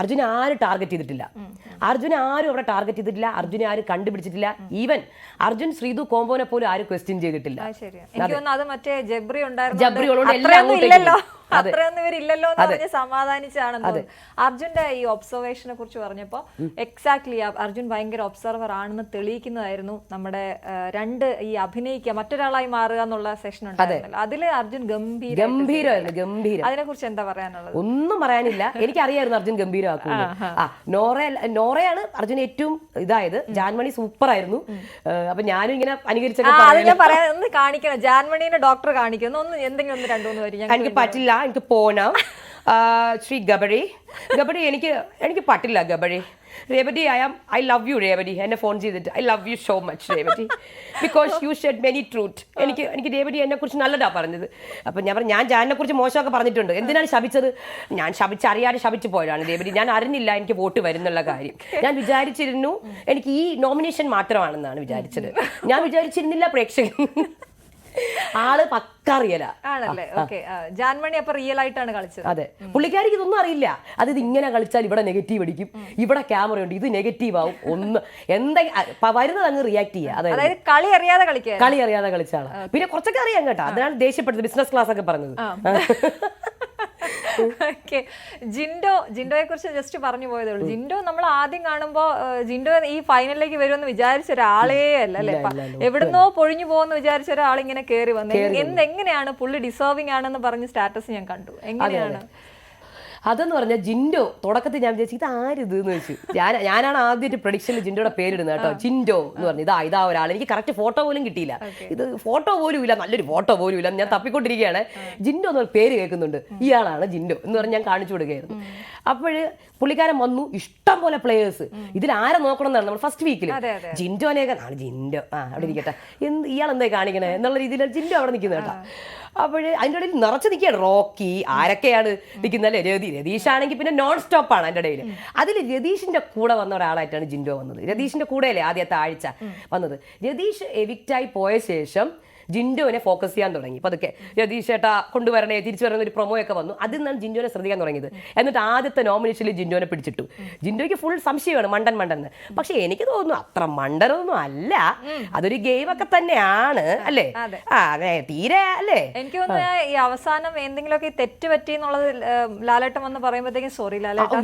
അർജുനെ ആരും ടാർഗറ്റ് ചെയ്തിട്ടില്ല. അർജുനെ ആരും അവിടെ ടാർഗറ്റ് ചെയ്തിട്ടില്ല. അർജുനെ ആരും കണ്ടുപിടിച്ചിട്ടില്ല. ഈവൻ അർജുൻ ശ്രീതു കോമ്പോനെ പോലും ആരും ക്വസ്റ്റ്യൻ ചെയ്തിട്ടില്ല. അത്രയൊന്നും ഇവരില്ലല്ലോ എന്ന് പറഞ്ഞ് സമാധാനിച്ചാണെന്ന്. അർജുന്റെ ഈ ഒബ്സർവേഷനെ കുറിച്ച് പറഞ്ഞപ്പോ എക്സാക്ട്ലി അർജുൻ ഭയങ്കര ഒബ്സർവർ ആണെന്ന് തെളിയിക്കുന്നതായിരുന്നു നമ്മുടെ രണ്ട് ഈ അഭിനയിക്കുക മറ്റൊരാളായി മാറുക എന്നുള്ള സെഷൻ ഉണ്ടായിരുന്നല്ലോ. അതില് അർജുൻ ഗംഭീരമായിരുന്നു. അതിനെ കുറിച്ച് എന്താ പറയാനുള്ളത്? ഒന്നും പറയാനില്ല. എനിക്കറിയായിരുന്നു അർജുൻ ഗംഭീരമാക്കുന്നു. നോറയാണ് അർജുൻ ഏറ്റവും ഇതായത്. ജാൻമണി സൂപ്പർ ആയിരുന്നു. അപ്പൊ ഞാനും ഇങ്ങനെ അനുകരിച്ചൊക്കെ പറയാൻ ഒന്ന് കാണിക്കണം. ജാൻമണീനെ ഡോക്ടർ കാണിക്കുന്നു. ഒന്ന് എന്തെങ്കിലും ഒന്ന് രണ്ടുമൂന്ന് വരും. എനിക്ക് പറ്റില്ല, എനിക്ക് പോണം. ശ്രീ ഗബഡി എനിക്ക് പറ്റില്ല ഗബഡി. Revathi I love you Revathi. എന്നെ ഫോൺ ചെയ്തിട്ട് I love you so much Revathi, because you shed many truth. എനിക്ക് രേവതി എന്നെ കുറിച്ച് നല്ലതാ പറഞ്ഞത്. അപ്പം ഞാൻ ജാനിനെ കുറിച്ച് മോശമൊക്കെ പറഞ്ഞിട്ടുണ്ട്. എന്തിനാണ് ശപിച്ചത്? ഞാൻ അറിയാതെ ശപിച്ചു പോയതാണ് രേവതി. ഞാൻ അറിഞ്ഞില്ല എനിക്ക് വോട്ട് വരുന്നുള്ള കാര്യം. ഞാൻ വിചാരിച്ചിരുന്നു എനിക്ക് ഈ നോമിനേഷൻ മാത്രമാണെന്നാണ് വിചാരിച്ചത്. ഞാൻ വിചാരിച്ചിരുന്നില്ല പ്രേക്ഷകൻ ആള് പക്ക റിയലാ ആണല്ലേ. ഓക്കെ, ജാൻമണി അപ്പൊ റിയൽ ആയിട്ടാണ് കളിച്ചത്. അതെ, പുള്ളിക്കാരിക്ക് ഇതൊന്നും അറിയില്ല. അത് ഇങ്ങനെ കളിച്ചാൽ ഇവിടെ നെഗറ്റീവ് അടിക്കും, ഇവിടെ ക്യാമറ ഉണ്ട്, ഇത് നെഗറ്റീവ് ആവും. ഒന്ന് എന്തെങ്കിലും വരുന്നത് അങ്ങ് റിയാക്ട് ചെയ്യുക. അതായത് കളി അറിയാതെ കളിച്ചാണ്. പിന്നെ കുറച്ചൊക്കെ അറിയാം കേട്ടോ. അതിനാണ് ദേഷ്യപ്പെട്ടത്, ബിസിനസ് ക്ലാസ് ഒക്കെ പറഞ്ഞത്. ജിൻഡോയെ കുറിച്ച് ജസ്റ്റ് പറഞ്ഞു പോയതേ ഉള്ളൂ. ജിൻഡോ നമ്മൾ ആദ്യം കാണുമ്പോ ജിൻഡോ ഈ ഫൈനലിലേക്ക് വരുമെന്ന് വിചാരിച്ച ഒരാളേ അല്ല അല്ലെ. എവിടുന്നോ പൊഴിഞ്ഞു പോകുമെന്ന് വിചാരിച്ച ഒരാൾ ഇങ്ങനെ കയറി വന്നു. എങ്ങനെയാണ് പുള്ളി ഡിസേർവിംഗ് ആണെന്ന് പറഞ്ഞ് സ്റ്റാറ്റസ് ഞാൻ കണ്ടു. എങ്ങനെയാണ് അതെന്ന് പറഞ്ഞാൽ ജിൻഡോ തുടക്കത്തിൽ ഞാൻ വിചാരിച്ചു ഇത് ആരിത് എന്ന് വെച്ചു. ഞാനാണ് ആദ്യമായിട്ട് പ്രൊഡിക്ഷനിൽ ജിൻഡോയുടെ പേരിടുന്നത് കേട്ടോ. ജിൻഡോ എന്ന് പറഞ്ഞു ഇതാ ഒരാൾ. എനിക്ക് കറക്റ്റ് ഫോട്ടോ പോലും കിട്ടിയില്ല. ഇത് ഫോട്ടോ പോലും ഇല്ല, നല്ലൊരു ഫോട്ടോ പോലും ഇല്ല. ഞാൻ തപ്പിക്കൊണ്ടിരിക്കുകയാണ്. ജിൻഡോ എന്ന് പേര് കേൾക്കുന്നുണ്ട്. ഇയാളാണ് ജിൻഡോ എന്ന് പറഞ്ഞ് ഞാൻ കാണിച്ചു കൊടുക്കുകയായിരുന്നു. അപ്പോൾ പുള്ളിക്കാരൻ വന്നു, ഇഷ്ടം പോലെ പ്ലേയേഴ്സ്. ഇതിൽ ആരെ നോക്കണം എന്നാണ് നമ്മൾ ഫസ്റ്റ് വീക്കിൽ. ജിൻഡോനെയൊക്കെ ജിൻഡോ അവിടെ ഇരിക്കട്ടെ, ഇയാൾ എന്തായി കാണിക്കണേ എന്നുള്ള രീതിയിലാണ് ജിൻഡോ അവിടെ നിൽക്കുന്നത് കേട്ടോ. അപ്പോൾ അതിൻ്റെ ഇടയിൽ നിറച്ച് നിൽക്കുകയാണ് റോക്കി, ആരൊക്കെയാണ് നിൽക്കുന്നത് അല്ലേ. രതീഷ് ആണെങ്കിൽ പിന്നെ നോൺ സ്റ്റോപ്പ് ആണ് അതിൻ്റെ ഇടയിൽ. അതിൽ രതീഷിന്റെ കൂടെ വന്ന ഒരാളായിട്ടാണ് ജിൻഡോ വന്നത്. രതീഷിന്റെ കൂടെയല്ലേ ആദ്യത്തെ ആഴ്ച വന്നത്. രതീഷ് എവിക്റ്റായി പോയ ശേഷം ജിൻഡോനെ ഫോക്കസ് ചെയ്യാൻ തുടങ്ങി. പതുക്കെ രതീഷ് ചേട്ടാ കൊണ്ടുവരണേ, തിരിച്ചു വരുന്ന ഒരു പ്രൊമോ ഒക്കെ വന്നു. അതിൽ നിന്നാണ് ജിൻഡോനെ ശ്രദ്ധിക്കാൻ തുടങ്ങിയത്. എന്നിട്ട് ആദ്യത്തെ നോമിനേഷനിൽ ജിൻഡോനെ പിടിച്ചിട്ടു. ജിൻഡോയ്ക്ക് ഫുൾ സംശയമാണ് മണ്ടൻ. പക്ഷെ എനിക്ക് തോന്നുന്നു അത്ര മണ്ടനൊന്നും അല്ല, അതൊരു ഗെയിം ഒക്കെ തന്നെയാണ് അല്ലേ. അതെ, തീരെ അല്ലേ. എനിക്ക് തോന്നുന്നു ഈ അവസാനം എന്തെങ്കിലുമൊക്കെ തെറ്റ് പറ്റി എന്നുള്ളത് ലാലേട്ടൻ വന്ന് പറയുമ്പോഴത്തേക്കും സോറി ലാലേട്ടൻ,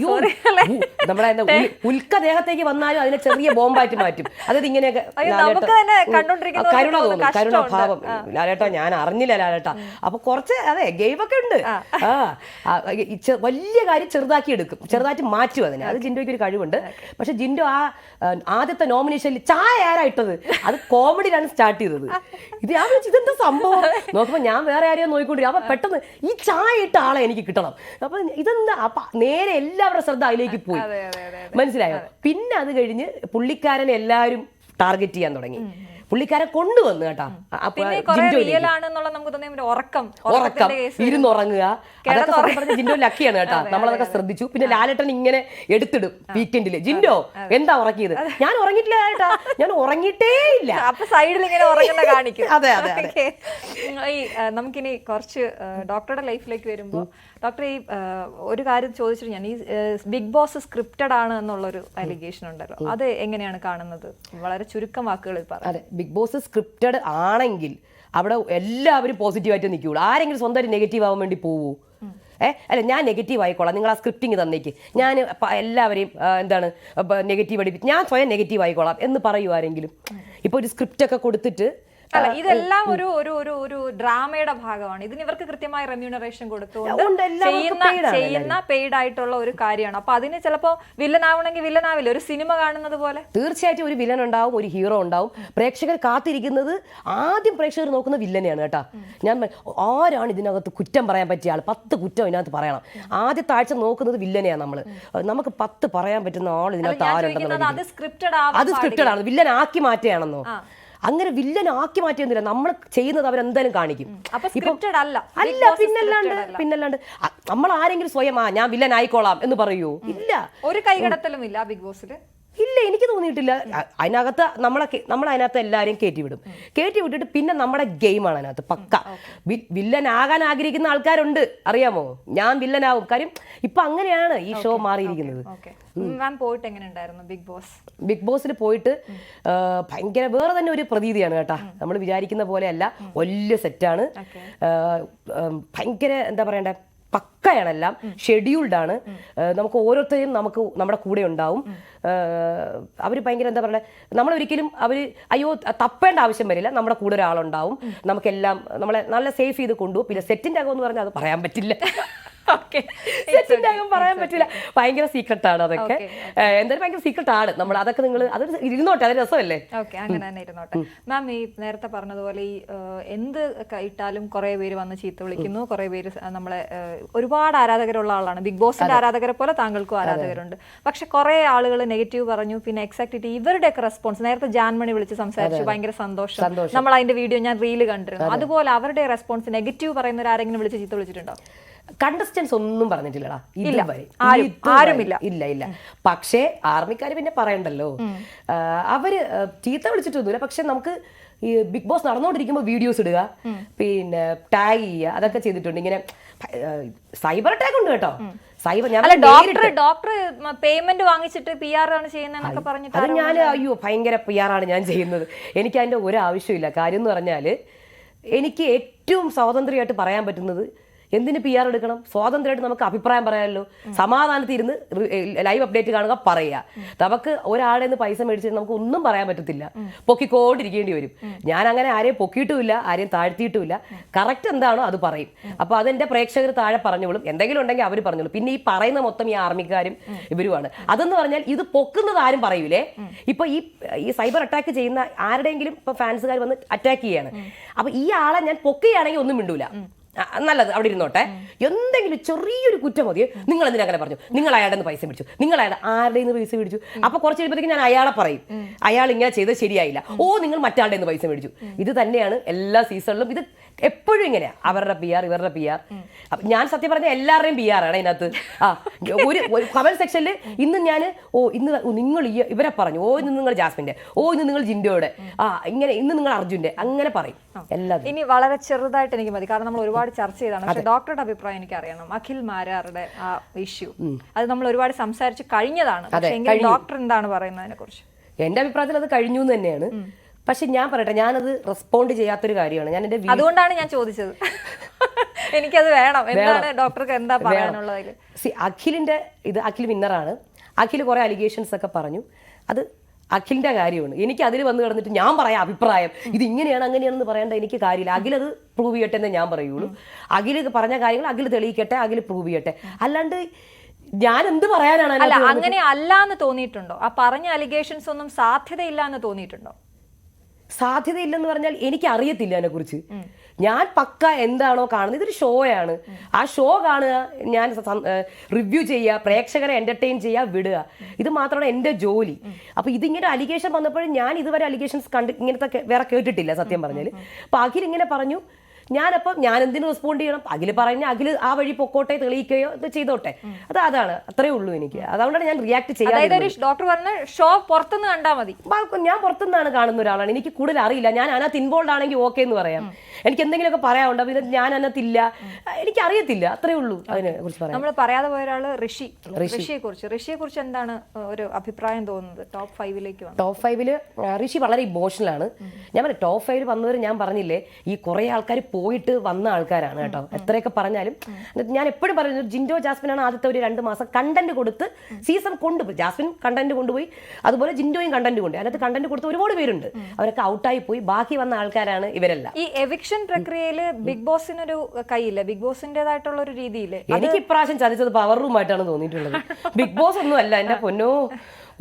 നമ്മുടെ ഉൽക്ക ദേഹത്തേക്ക് വന്നാലും അതിനെ ചെറിയ ബോംബായിട്ട് മാറ്റും. അതായത് ഇങ്ങനെയൊക്കെ കരുണഭാവം. ലാലേട്ടാ ഞാൻ അറിഞ്ഞില്ല ലാലേട്ടാ. അപ്പൊ കുറച്ച് അതെ ഗെയിമൊക്കെ ഉണ്ട്. വലിയ കാര്യം ചെറുതാക്കി എടുക്കും, ചെറുതായിട്ട് മാറ്റും അതിനെ. അത് ജിൻഡോയ്ക്ക് ഒരു കഴിവുണ്ട്. പക്ഷെ ജിൻഡോ ആദ്യത്തെ നോമിനേഷനിൽ ചായ ആരായിട്ടത് അത് കോമഡിയിലാണ് സ്റ്റാർട്ട് ചെയ്തത്. ഇത് ഞാൻ വിളിച്ചു ഇതെന്താ സംഭവം നോക്കുമ്പോ ഞാൻ വേറെ ആരെയോ നോക്കിക്കൊണ്ടിരിക്കും. അപ്പൊ പെട്ടെന്ന് ഈ ചായ ഇട്ട ആളെ എനിക്ക് കിട്ടണം. അപ്പൊ ഇതെന്താ, അപ്പൊ നേരെ എല്ലാവരുടെ ശ്രദ്ധ അതിലേക്ക് പോയി. മനസ്സിലായോ? പിന്നെ അത് കഴിഞ്ഞ് പുള്ളിക്കാരനെ എല്ലാവരും ടാർഗറ്റ് ചെയ്യാൻ തുടങ്ങി. പുള്ളിക്കാരെ കൊണ്ടുവന്നു കേട്ടോ. ഇരുന്നുറങ്ങുക അതൊക്കെ ജിൻഡോ ലക്കിയാണ് കേട്ടോ. നമ്മളതൊക്കെ ശ്രദ്ധിച്ചു. പിന്നെ ലാലേട്ടൻ ഇങ്ങനെ എടുത്തിടും വീക്കെൻഡില്. ജിൻഡോ എന്താ ഉറക്കിയത്? ഞാൻ ഉറങ്ങിയിട്ടില്ല കേട്ടാ, ഞാൻ ഉറങ്ങിയിട്ടേ ഇല്ല. അപ്പൊ സൈഡിൽ ഇങ്ങനെ ഉറങ്ങുന്ന കാണിക്കും. അതെ. ഈ നമുക്കിനി കുറച്ച് ഡോക്ടറുടെ ലൈഫിലേക്ക് വരുമ്പോ ഡോക്ടർ ഈ ഒരു കാര്യം ചോദിച്ചിട്ട് ഞാൻ, ഈ ബിഗ് ബോസ് സ്ക്രിപ്റ്റഡ് ആണ് എന്നുള്ളൊരു അലിഗേഷൻ ഉണ്ടല്ലോ, അത് എങ്ങനെയാണ് കാണുന്നത്? വളരെ ചുരുക്കം വാക്കുകളിൽ പറയാം. അതെ, ബിഗ് ബോസ് സ്ക്രിപ്റ്റഡ് ആണെങ്കിൽ അവിടെ എല്ലാവരും പോസിറ്റീവായിട്ട് നിൽക്കുകയുള്ളൂ. ആരെങ്കിലും സ്വന്തമായിട്ട് നെഗറ്റീവ് ആവാൻ വേണ്ടി പോവൂ? അല്ല, ഞാൻ നെഗറ്റീവ് ആയിക്കോളാം, നിങ്ങൾ ആ സ്ക്രിപ്റ്റിങ് തന്നേക്ക്, ഞാൻ എല്ലാവരെയും എന്താണ് നെഗറ്റീവ് അടിപ്പിച്ച് ഞാൻ സ്വയം നെഗറ്റീവ് ആയിക്കോളാം എന്ന് പറയൂ ആരെങ്കിലും? ഇപ്പോൾ ഒരു സ്ക്രിപ്റ്റൊക്കെ കൊടുത്തിട്ട് അല്ല, ഇതെല്ലാം ഒരു ഒരു ഒരു ഒരു ഡ്രാമയുടെ ഭാഗമാണ്. ഇതിന് ഇവർക്ക് കൃത്യമായ റെമ്യൂണറേഷൻ കൊടുത്തുകൊണ്ട് ചെയ്യുന്ന പെയ്ഡ് ആയിട്ടുള്ള ഒരു കാര്യമാണ്. അപ്പൊ അതിന് ചിലപ്പോ വില്ലനാവണമെങ്കിൽ വില്ലനാവില്ല, ഒരു സിനിമ കാണുന്നത് പോലെ. തീർച്ചയായിട്ടും ഒരു വില്ലൻ ഉണ്ടാവും, ഒരു ഹീറോ ഉണ്ടാവും. പ്രേക്ഷകർ കാത്തിരിക്കുന്നത് ആദ്യം പ്രേക്ഷകർ നോക്കുന്ന വില്ലനെയാണ് കേട്ടോ. ഞാൻ ആരാണ് ഇതിനകത്ത് കുറ്റം പറയാൻ പറ്റിയ ആൾ, 10 കുറ്റം ഇതിനകത്ത് പറയണം. ആദ്യത്തെ ആഴ്ച നോക്കുന്നത് വില്ലനെയാണ് നമ്മൾ. നമുക്ക് 10 പറയാൻ പറ്റുന്ന ആൾ ഇതിനകത്ത് ആരുണ്ടെന്നുള്ളത്. അത് സ്ക്രിപ്റ്റഡ് ആണ്, വില്ലൻ ആക്കി മാറ്റുകയാണെന്നോ? അങ്ങനെ വില്ലനാക്കി മാറ്റിയൊന്നുമില്ല. നമ്മൾ ചെയ്യുന്നത് അവരെന്തായാലും കാണിക്കും. അപ്പൊ scripted അല്ല. അല്ല, പിന്നല്ലാണ്ട് നമ്മൾ ആരെങ്കിലും സ്വയം ഞാൻ വില്ലൻ ആയിക്കോളാം എന്ന് പറയൂ? ഇല്ല, ഒരു കൈകടത്തലും ഇല്ല ബിഗ് ബോസിൽ. ഇല്ല, എനിക്ക് തോന്നിയിട്ടില്ല. അതിനകത്ത് നമ്മളതിനകത്ത് എല്ലാവരെയും കയറ്റി വിട്ടിട്ട് പിന്നെ നമ്മുടെ ഗെയിമാണ് അതിനകത്ത് പക്ക. വില്ലനാകാൻ ആഗ്രഹിക്കുന്ന ആൾക്കാരുണ്ട്, അറിയാമോ? ഞാൻ വില്ലനാവും. കാര്യം ഇപ്പൊ അങ്ങനെയാണ് ഈ ഷോ മാറിയിരിക്കുന്നത്. പോയിട്ട് എങ്ങനെയുണ്ടായിരുന്നു ബിഗ് ബോസിൽ പോയിട്ട്? ഭയങ്കര വേറെ തന്നെ ഒരു പ്രതീതിയാണ് കേട്ടാ. നമ്മൾ വിചാരിക്കുന്ന പോലെയല്ല, വലിയ സെറ്റാണ്. ഭയങ്കര എന്താ പറയണ്ടേ, പക്കയാണെല്ലാം, ഷെഡ്യൂൾഡ് ആണ്. നമുക്ക് ഓരോരുത്തരെയും നമ്മുടെ കൂടെ ഉണ്ടാവും. അവർ ഭയങ്കര എന്താ പറയുക, നമ്മളൊരിക്കലും അയ്യോ തപ്പേണ്ട ആവശ്യം വരില്ല. നമ്മുടെ കൂടെ ഒരാളുണ്ടാവും. നമുക്കെല്ലാം നമ്മളെ നല്ല സേഫ് ചെയ്ത് കൊണ്ടുപോകും. പിന്നെ സെറ്റിൻ്റെ അകം എന്ന് പറഞ്ഞാൽ അത് പറയാൻ പറ്റില്ല. സെറ്റിൻ്റെ അകം പറയാൻ പറ്റില്ല, ഭയങ്കര സീക്രട്ടാണ് അതൊക്കെ. എന്തായാലും ഭയങ്കര സീക്രട്ടാണ്. നമ്മൾ അതൊക്കെ അത് ഇരുന്നോട്ടെ, അത് രസമല്ലേ. അങ്ങനെ തന്നെ ഇരുന്നോട്ടെ. മാം, ഈ നേരത്തെ പറഞ്ഞതുപോലെ ഈ എന്ത് ഇട്ടാലും കുറെ പേര് വന്ന് ചീത്ത വിളിക്കുന്നു, കുറെ പേര് നമ്മളെ ഒരുപാട് ആരാധകരുള്ള ആളാണ്. ബിഗ് ബോസിന്റെ ആരാധകരെ പോലെ താങ്കൾക്കും ആരാധകരുണ്ട്. പക്ഷെ കുറെ ആളുകൾ നെഗറ്റീവ് പറഞ്ഞു. പിന്നെ എക്സാക്ട് ഇവരുടെയൊക്കെ റെസ്പോൺസ്, നേരത്തെ ജാൻമണി വിളിച്ച് സംസാരിച്ചു, ഭയങ്കര സന്തോഷം, നമ്മൾ അതിന്റെ വീഡിയോ ഞാൻ റീല് കണ്ടിരുന്നു. അതുപോലെ അവരുടെ റെസ്പോൺസ് നെഗറ്റീവ് പറയുന്നവർ ആരെങ്കിലും വിളിച്ച് ചീത്ത വിളിച്ചിട്ടുണ്ടോ? കണ്ടസ്റ്റൻസ് ഒന്നും പറഞ്ഞിട്ടില്ലടാ ഇതുവരെ, ഇല്ല. പക്ഷേ ആർമിക്കാര് പിന്നെ പറയണ്ടല്ലോ, അവര് ചീത്ത വിളിച്ചിട്ടൊന്നുമില്ല. പക്ഷെ നമുക്ക് ഈ ബിഗ് ബോസ് നടന്നുകൊണ്ടിരിക്കുമ്പോൾ വീഡിയോസ് ഇടുക, പിന്നെ ടാഗ് ചെയ്യുക, അതൊക്കെ ചെയ്തിട്ടുണ്ട്. ഇങ്ങനെ സൈബർ അറ്റാക്ക് ഉണ്ട് കേട്ടോ. ഡോക്ടർ പേയ്മെന്റ് വാങ്ങിച്ചിട്ട് PR ആണ് ചെയ്യുന്നതെന്നൊക്കെ പറഞ്ഞിട്ട് അത് ഞാൻ അയ്യോ ഭയങ്കര PR ആണ് ഞാൻ ചെയ്യുന്നത്. എനിക്ക് അതിന്റെ ഒരു ആവശ്യമില്ല. കാര്യം എന്ന് പറഞ്ഞാൽ എനിക്ക് ഏറ്റവും സ്വാതന്ത്ര്യമായിട്ട് പറയാൻ പറ്റുന്നത്, എന്തിന് PR എടുക്കണം? സ്വാതന്ത്ര്യമായിട്ട് നമുക്ക് അഭിപ്രായം പറയാമല്ലോ. സമാധാനത്തിൽ ഇരുന്ന് ലൈവ് അപ്ഡേറ്റ് കാണുക, പറയുക. നമുക്ക് ഒരാളെ നിന്ന് പൈസ മേടിച്ചിട്ട് നമുക്ക് ഒന്നും പറയാൻ പറ്റത്തില്ല, പൊക്കിക്കൊണ്ടിരിക്കേണ്ടി വരും. ഞാൻ അങ്ങനെ ആരെയും പൊക്കിയിട്ടുമില്ല, ആരെയും താഴ്ത്തിയിട്ടുമില്ല. കറക്റ്റ് എന്താണോ അത് പറയും. അപ്പോൾ അതെന്റെ പ്രേക്ഷകർ താഴെ പറഞ്ഞോളും. എന്തെങ്കിലും ഉണ്ടെങ്കിൽ അവർ പറഞ്ഞോളും. പിന്നെ ഈ പറയുന്ന മൊത്തം ഈ ആർമിക്കാരും ഇവരുമാണ്. അതെന്ന് പറഞ്ഞാൽ ഇത് പൊക്കുന്നത് ആരും പറയൂലേ. ഇപ്പൊ ഈ സൈബർ അറ്റാക്ക് ചെയ്യുന്ന ആരുടെയെങ്കിലും ഇപ്പൊ ഫാൻസുകാർ വന്ന് അറ്റാക്ക് ചെയ്യാണ്. അപ്പൊ ഈ ആളെ ഞാൻ പൊക്കുകയാണെങ്കിൽ ഒന്നും മിണ്ടൂല, നല്ലത് അവിടെ ഇരുന്നോട്ടെ. എന്തെങ്കിലും ചെറിയൊരു കുറ്റം മതി, നിങ്ങൾ എന്തിനാ അങ്ങനെ പറഞ്ഞു, നിങ്ങൾ അയാളുടെ നിന്ന് പൈസ പിടിച്ചു, നിങ്ങൾ ആരുടെ നിന്ന് പൈസ പിടിച്ചു. അപ്പൊ കുറച്ച് കഴിയുമ്പോഴത്തേക്ക് ഞാൻ അയാളെ പറയും, അയാൾ ഇങ്ങനെ ചെയ്തത് ശരിയായില്ല, നിങ്ങൾ മറ്റാളുടെ നിന്ന് പൈസ മേടിച്ചു. ഇത് തന്നെയാണ് എല്ലാ സീസണിലും. ഇത് എപ്പോഴും ഇങ്ങനെയാ, അവരുടെ PR ഇവരുടെ PR. ഞാൻ സത്യം പറഞ്ഞ എല്ലാവരുടെയും PR ആണ് അതിനകത്ത്. ഒരു കമന്റ് സെക്ഷനിൽ ഇന്ന് ഞാൻ ഇന്ന് നിങ്ങൾ ഇവരെ പറഞ്ഞു, ഇന്ന് നിങ്ങൾ ജാസ്മിന്റെ, ഇന്ന് നിങ്ങൾ ജിൻഡോയുടെ, ഇങ്ങനെ ഇന്ന് നിങ്ങൾ അർജുന്റെ, അങ്ങനെ പറയും എല്ലാവരും. ഇനി വളരെ ചെറുതായിട്ട് എനിക്ക് മതി, കാരണം നമ്മൾ ഒരുപാട് ചർച്ച ചെയ്താണ്. പക്ഷെ ഡോക്ടറുടെ അഭിപ്രായം എനിക്ക് അറിയണം. അഖിൽ മാരാറുടെ ആ ഇഷ്യൂ അത് നമ്മൾ ഒരുപാട് സംസാരിച്ച് കഴിഞ്ഞതാണ്. പക്ഷേ ഡോക്ടർ എന്താണ് പറയുന്നത് അതിനെ കുറിച്ച്? എന്റെ അഭിപ്രായത്തിൽ അത് കഴിഞ്ഞു എന്ന് തന്നെയാണ്. പക്ഷെ ഞാൻ പറയട്ടെ, ഞാനത് റെസ്പോണ്ട് ചെയ്യാത്തൊരു കാര്യമാണ്. ഞാൻ എന്റെ അതുകൊണ്ടാണ് ഞാൻ ചോദിച്ചത്. എനിക്കത് വേണം. എന്താണ് ഡോക്ടർക്ക് എന്താ പറയാനുള്ളത്? അഖിൽ വിന്നറാണ്. അഖിൽ കുറെ അലിഗേഷൻസ് ഒക്കെ പറഞ്ഞു. അത് അഖിലിന്റെ കാര്യമാണ്. എനിക്ക് അതിൽ വന്ന് കിടന്നിട്ട് ഞാൻ പറയാം അഭിപ്രായം, ഇത് ഇങ്ങനെയാണ് അങ്ങനെയാണെന്ന് പറയേണ്ട എനിക്ക് കാര്യമില്ല. അഖിലത് പ്രൂവ് ചെയ്യട്ടെ എന്നേ ഞാൻ പറയുള്ളൂ. അഖിൽ പറഞ്ഞ കാര്യങ്ങൾ അഖിൽ തെളിയിക്കട്ടെ, അഖിൽ പ്രൂവ് ചെയ്യട്ടെ. അല്ലാണ്ട് ഞാൻ എന്ത് പറയാനാണ്? അല്ല, അങ്ങനെ അല്ലാന്ന് തോന്നിയിട്ടുണ്ടോ? ആ പറഞ്ഞ അലിഗേഷൻസ് ഒന്നും സാധ്യതയില്ല എന്ന് തോന്നിയിട്ടുണ്ടോ? സാധ്യതയില്ലെന്ന് പറഞ്ഞാൽ എനിക്ക് അറിയത്തില്ല അതിനെക്കുറിച്ച്. ഞാൻ പക്ക എന്താണോ കാണുന്നത്, ഇതൊരു ഷോയാണ്. ആ ഷോ കാണുക, ഞാൻ റിവ്യൂ ചെയ്യുക, പ്രേക്ഷകരെ എന്റർടൈൻ ചെയ്യുക, വിടുക. ഇത് മാത്രമാണ് എൻ്റെ ജോലി. അപ്പൊ ഇതിങ്ങനെ അലിഗേഷൻ വന്നപ്പോഴും ഞാൻ ഇതുവരെ അലിഗേഷൻസ് ഇങ്ങനത്തെ വേറെ കേട്ടിട്ടില്ല സത്യം പറഞ്ഞാൽ. അപ്പൊ അഖിൽ ഇങ്ങനെ പറഞ്ഞു, ഞാൻ എന്തിനു റെസ്പോണ്ട് ചെയ്യണം? അഖിൽ പറഞ്ഞ അഖിൽ ആ വഴി പൊക്കോട്ടെ, തെളിയിക്കുകയോ ഇത് ചെയ്തോട്ടെ. അതാണ് അത്രേ ഉള്ളൂ എനിക്ക്. അതുകൊണ്ടാണ് ഞാൻ റിയാക്ട് ചെയ്യാൻ. ഡോക്ടർ പറഞ്ഞ ഷോ പുറത്തുനിന്ന് കണ്ടാൽ മതി. ഞാൻ പുറത്തുനിന്നാണ് കാണുന്ന ഒരാളാണ്, എനിക്ക് കൂടുതൽ അറിയില്ല. ഞാൻ അതിനകത്ത് ഇൻവോൾവ് ആണെങ്കിൽ ഓക്കെ എന്ന് പറയാം. എനിക്ക് എന്തെങ്കിലുമൊക്കെ പറയാനുണ്ടോ? പിന്നെ ഞാൻ അതിനകത്തില്ല, എനിക്ക് അറിയത്തില്ല, അത്രേ ഉള്ളൂ അതിനെ കുറിച്ച് പറയാം. നമ്മൾ പറയാതെ പോയ ഒരാള് ഋഷിയെ കുറിച്ച് എന്താണ് ഒരു അഭിപ്രായം തോന്നുന്നത്? ടോപ്പ് 5 ടോപ്പ് 5 ഋഷി വളരെ ഇമോഷണൽ ആണ്. ഞാൻ പറയാം, ടോപ്പ് 5 വന്നവർ ഞാൻ പറഞ്ഞില്ലേ, ഈ കുറെ ആൾക്കാർ പോയിട്ട് വന്ന ആൾക്കാരാണ് കേട്ടോ. എത്രയൊക്കെ പറഞ്ഞാലും ഞാൻ എപ്പോഴും പറയുന്നത്, ജിൻഡോ ജാസ്മിനാണ് ആദ്യത്തെ ഒരു 2 മാസം കണ്ടന്റ് കൊടുത്ത് സീസൺ കൊണ്ടുപോയി. ജാസ്മിൻ കണ്ടന്റ് കൊണ്ടുപോയി, അതുപോലെ ജിൻഡോയും കണ്ടന്റ് കൊണ്ടുപോയി. അതിനകത്ത് കണ്ടന്റ് കൊടുത്ത ഒരുപാട് പേരുണ്ട്, അവരൊക്കെ ഔട്ടായി പോയി. ബാക്കി വന്ന ആൾക്കാരാണ് ഇവരെല്ലാം. ഈ എവിക്ഷൻ പ്രക്രിയയിൽ ബിഗ് ബോസിനൊരു കൈയില്ല, ബിഗ് ബോസിന്റേതായിട്ടുള്ള ഒരു രീതിയില്. എനിക്ക് ഇപ്രാവശ്യം ചതിച്ചത് പവർ റൂമായിട്ടാണ് തോന്നിയിട്ടുള്ളത്. ബിഗ് ബോസ് ഒന്നും അല്ല എന്റെ പൊന്നോ,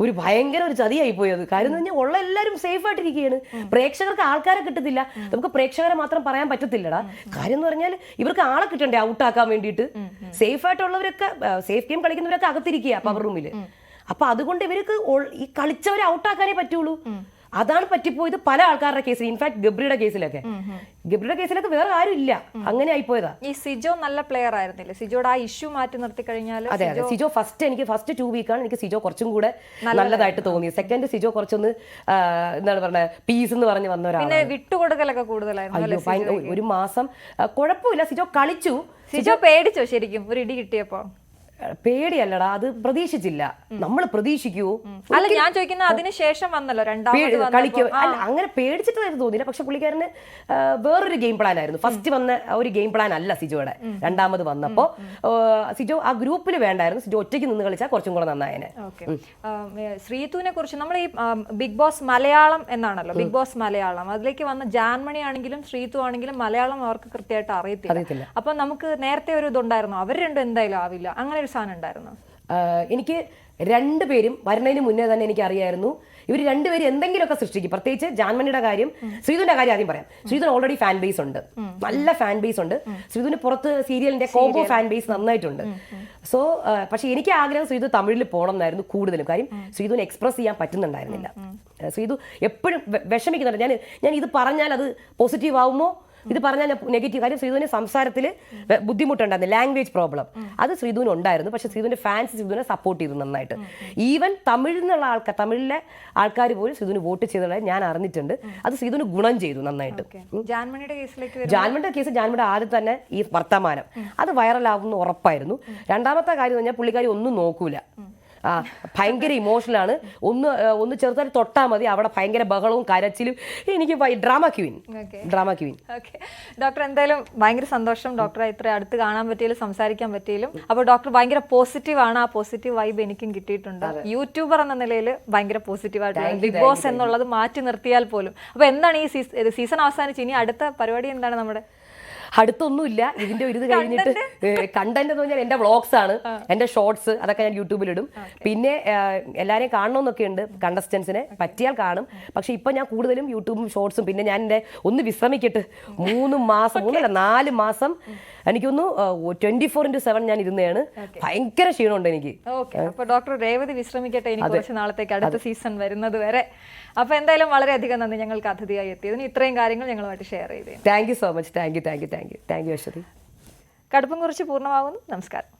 ഒരു ഭയങ്കര ഒരു ചതിയായി പോയത്. കാര്യം എന്ന് പറഞ്ഞാൽ ഉള്ള എല്ലാവരും സേഫ് ആയിട്ടിരിക്കുകയാണ്. പ്രേക്ഷകർക്ക് ആൾക്കാരെ കിട്ടത്തില്ല. നമുക്ക് പ്രേക്ഷകരെ മാത്രം പറയാൻ പറ്റത്തില്ലടാ. കാര്യം എന്ന് പറഞ്ഞാൽ ഇവർക്ക് ആളെ കിട്ടണ്ടേ ഔട്ടാക്കാൻ വേണ്ടിയിട്ട്. സേഫ് ആയിട്ടുള്ളവരൊക്കെ, സേഫ് ഗെയിം കളിക്കുന്നവരൊക്കെ അകത്തിരിക്കുക പവർ റൂമിൽ. അപ്പൊ അതുകൊണ്ട് ഇവർക്ക് ഈ കളിച്ചവരെ ഔട്ടാക്കാനേ പറ്റുള്ളൂ. അതാണ് പറ്റിപ്പോയത് പല ആൾക്കാരുടെ കേസിൽ. ഇൻഫാക്ട് ഗബ്രിയുടെ കേസിലൊക്കെ വേറെ ആരും ഇല്ല, അങ്ങനെ ആയിപ്പോയതാ. ഈ സിജോ നല്ല പ്ലെയർ ആയിരുന്നില്ലേ? സിജോയുടെ ആ ഇഷ്യൂ മാറ്റി നിർത്തി കഴിഞ്ഞാൽ അതെ സിജോ ഫസ്റ്റ് 2 വീക്കാണ് എനിക്ക് സിജോ കുറച്ചും കൂടെ നല്ലതായിട്ട് തോന്നിയത്. സെക്കൻഡ് സിജോ കുറച്ചൊന്ന് എന്താണ് പറയുക, പീസ് എന്ന് പറഞ്ഞ് വന്ന ഒരാൾ. പിന്നെ വിട്ടുകൊടുക്കലൊക്കെ കൂടുതലായിരുന്നു. ഒരു മാസം കുഴപ്പമില്ല, സിജോ കളിച്ചു. സിജോ പേടിച്ചോ ശരിക്കും ഒരു ഇടി കിട്ടിയപ്പോ? പേടിയല്ലടാ, അത് പ്രതീക്ഷിച്ചില്ല. നമ്മൾ പ്രതീക്ഷിക്കൂ. അല്ല ഞാൻ ചോദിക്കുന്ന അതിനുശേഷം വന്നല്ലോ രണ്ടാമത് കളിക്കും. അങ്ങനെ പേടിച്ചിട്ടായിരുന്നു തോന്നിയില്ല. പക്ഷെ പുള്ളിക്കാരന് വേറൊരു ഗെയിം പ്ലാൻ ആയിരുന്നു. ഫസ്റ്റ് വന്ന ഒരു ഗെയിം പ്ലാൻ അല്ല സിജോയുടെ. രണ്ടാമത് വന്നപ്പോ സിജോ ആ ഗ്രൂപ്പിൽ വേണ്ടായിരുന്നു. സിജോ ഒറ്റയ്ക്ക് നിന്ന് കളിച്ചാൽ കുറച്ചും കൂടെ നന്നായേനെ. ശ്രീതുവിനെ കുറിച്ച് നമ്മൾ ഈ ബിഗ് ബോസ് മലയാളം എന്നാണല്ലോ, ബിഗ് ബോസ് മലയാളം, അതിലേക്ക് വന്ന ജാൻമണി ആണെങ്കിലും ശ്രീതു ആണെങ്കിലും മലയാളം അവർക്ക് കൃത്യമായിട്ട് അറിയത്തില്ല. അപ്പൊ നമുക്ക് നേരത്തെ ഒരു ഇതുണ്ടായിരുന്നു, അവർ രണ്ടും എന്തായാലും ആവില്ല, അങ്ങനെ ഒരു സാധനം ഉണ്ടായിരുന്നു. എനിക്ക് രണ്ടുപേരും വരുന്നതിന് മുന്നേ തന്നെ എനിക്ക് അറിയായിരുന്നു ഇവർ രണ്ടുപേരും എന്തെങ്കിലുമൊക്കെ സൃഷ്ടിക്കും. പ്രത്യേകിച്ച് ജാൻമണിയുടെ കാര്യം, ശ്രീതുവിന്റെ കാര്യം ആദ്യം പറയാം. ശ്രീതുവിന് ഓൾറെഡി ഫാൻ ബേസ് ഉണ്ട്, നല്ല ഫാൻ ബേസ് ഉണ്ട്. ശ്രീതുവിന് പുറത്ത് സീരിയലിന്റെ കോംബോ ഫാൻ ബേസ് നന്നായിട്ടുണ്ട്. സോ പക്ഷെ എനിക്ക് ആഗ്രഹം ശ്രീതു തമിഴിൽ പോകണം എന്നായിരുന്നു കൂടുതലും. കാര്യം ശ്രീതുവിന് എക്സ്പ്രസ് ചെയ്യാൻ പറ്റുന്നുണ്ടായിരുന്നില്ല. ശ്രീതു എപ്പോഴും വിഷമിക്കുന്നുണ്ട്. ഞാൻ ഇത് പറഞ്ഞാൽ അത് പോസിറ്റീവ് ആവുമോ, ഇത് പറഞ്ഞാൽ നെഗറ്റീവ്. കാര്യം ശ്രീധുവിന് സംസാരത്തിൽ ബുദ്ധിമുട്ടുണ്ടായിരുന്നു, ലാംഗ്വേജ് പ്രോബ്ലം അത് ശ്രീധുവിന് ഉണ്ടായിരുന്നു. പക്ഷെ ശ്രീധുവിന്റെ ഫാൻസ് ശ്രീധുവിനെ സപ്പോർട്ട് ചെയ്തു നന്നായിട്ട്. ഈവൻ തമിഴിൽ നിന്നുള്ള തമിഴിലെ ആൾക്കാർ പോലും ശ്രീധുവിന് വോട്ട് ചെയ്തതായി ഞാൻ അറിഞ്ഞിട്ടുണ്ട്. അത് ശ്രീധുവിന് ഗുണം ചെയ്തു നന്നായിട്ട്. ജാൻമണിയുടെ കേസ് ജാൻമണിയുടെ ആദ്യം തന്നെ ഈ വർത്തമാനം അത് വൈറലാവുന്ന ഉറപ്പായിരുന്നു. രണ്ടാമത്തെ കാര്യം പറഞ്ഞാൽ പുള്ളിക്കാരി ഒന്നും നോക്കൂല, ഭയങ്കര ഇമോഷണലാണ്. ഒന്ന് ചെറുതായിട്ട് തൊട്ടാൽ മതി അവിടെ ഭയങ്കര ബഹളവും കരച്ചിലും. എനിക്ക് ഡ്രാമ ക്വീൻ. ഡോക്ടർ എന്തായാലും ഭയങ്കര സന്തോഷം ഡോക്ടറെ ഇത്ര അടുത്ത് കാണാൻ പറ്റിയാലും സംസാരിക്കാൻ പറ്റിയാലും. അപ്പോൾ ഡോക്ടർ ഭയങ്കര പോസിറ്റീവ് ആണ്, ആ പോസിറ്റീവ് വൈബ് എനിക്കും കിട്ടിയിട്ടുണ്ട്. യൂട്യൂബർ എന്ന നിലയിൽ ഭയങ്കര പോസിറ്റീവായിട്ട് ബിഗ് ബോസ് എന്നുള്ളത് മാറ്റി നിർത്തിയാൽ പോലും. അപ്പോൾ എന്താണ് ഈ സീസൺ അവസാനിച്ച് ഇനി അടുത്ത പരിപാടി എന്താണ് നമ്മുടെ? അടുത്തൊന്നുമില്ല, ഇതിന്റെ ഒരു ഇത് കഴിഞ്ഞിട്ട് കണ്ടന്റ് എന്ന് പറഞ്ഞാൽ എന്റെ വ്ളോഗ്സ് ആണ്, എന്റെ ഷോർട്സ്, അതൊക്കെ ഞാൻ യൂട്യൂബിലിടും. പിന്നെ എല്ലാവരെയും കാണണമെന്നൊക്കെ ഉണ്ട്, കണ്ടസ്റ്റൻസിനെ പറ്റിയാൽ കാണും. പക്ഷെ ഇപ്പൊ ഞാൻ കൂടുതലും യൂട്യൂബും ഷോർട്സും. പിന്നെ ഞാൻ എന്റെ ഒന്ന് വിശ്രമിക്കട്ടെ, 4 മാസം എനിക്കൊന്ന് 24/7 ഞാൻ ഇരുന്നതാണ്. ഭയങ്കര ക്ഷീണമുണ്ട് എനിക്ക്. അപ്പൊ ഡോക്ടർ രേവതി വിശ്രമിക്കട്ടെ ഇനി കുറച്ച് നാളത്തേക്ക്, അടുത്ത സീസൺ വരുന്നത് വരെ. അപ്പൊ എന്തായാലും വളരെയധികം നന്ദി ഞങ്ങൾക്ക് അതിഥിയായി എത്തിയതിന്, ഇത്രയും കാര്യങ്ങൾ ഞങ്ങളുമായിട്ട് ഷെയർ ചെയ്തത്. Thank you so much. Thank you Aswathi. കടുപ്പം കുറിച്ച് പൂർണ്ണമാകുന്നു. നമസ്കാരം.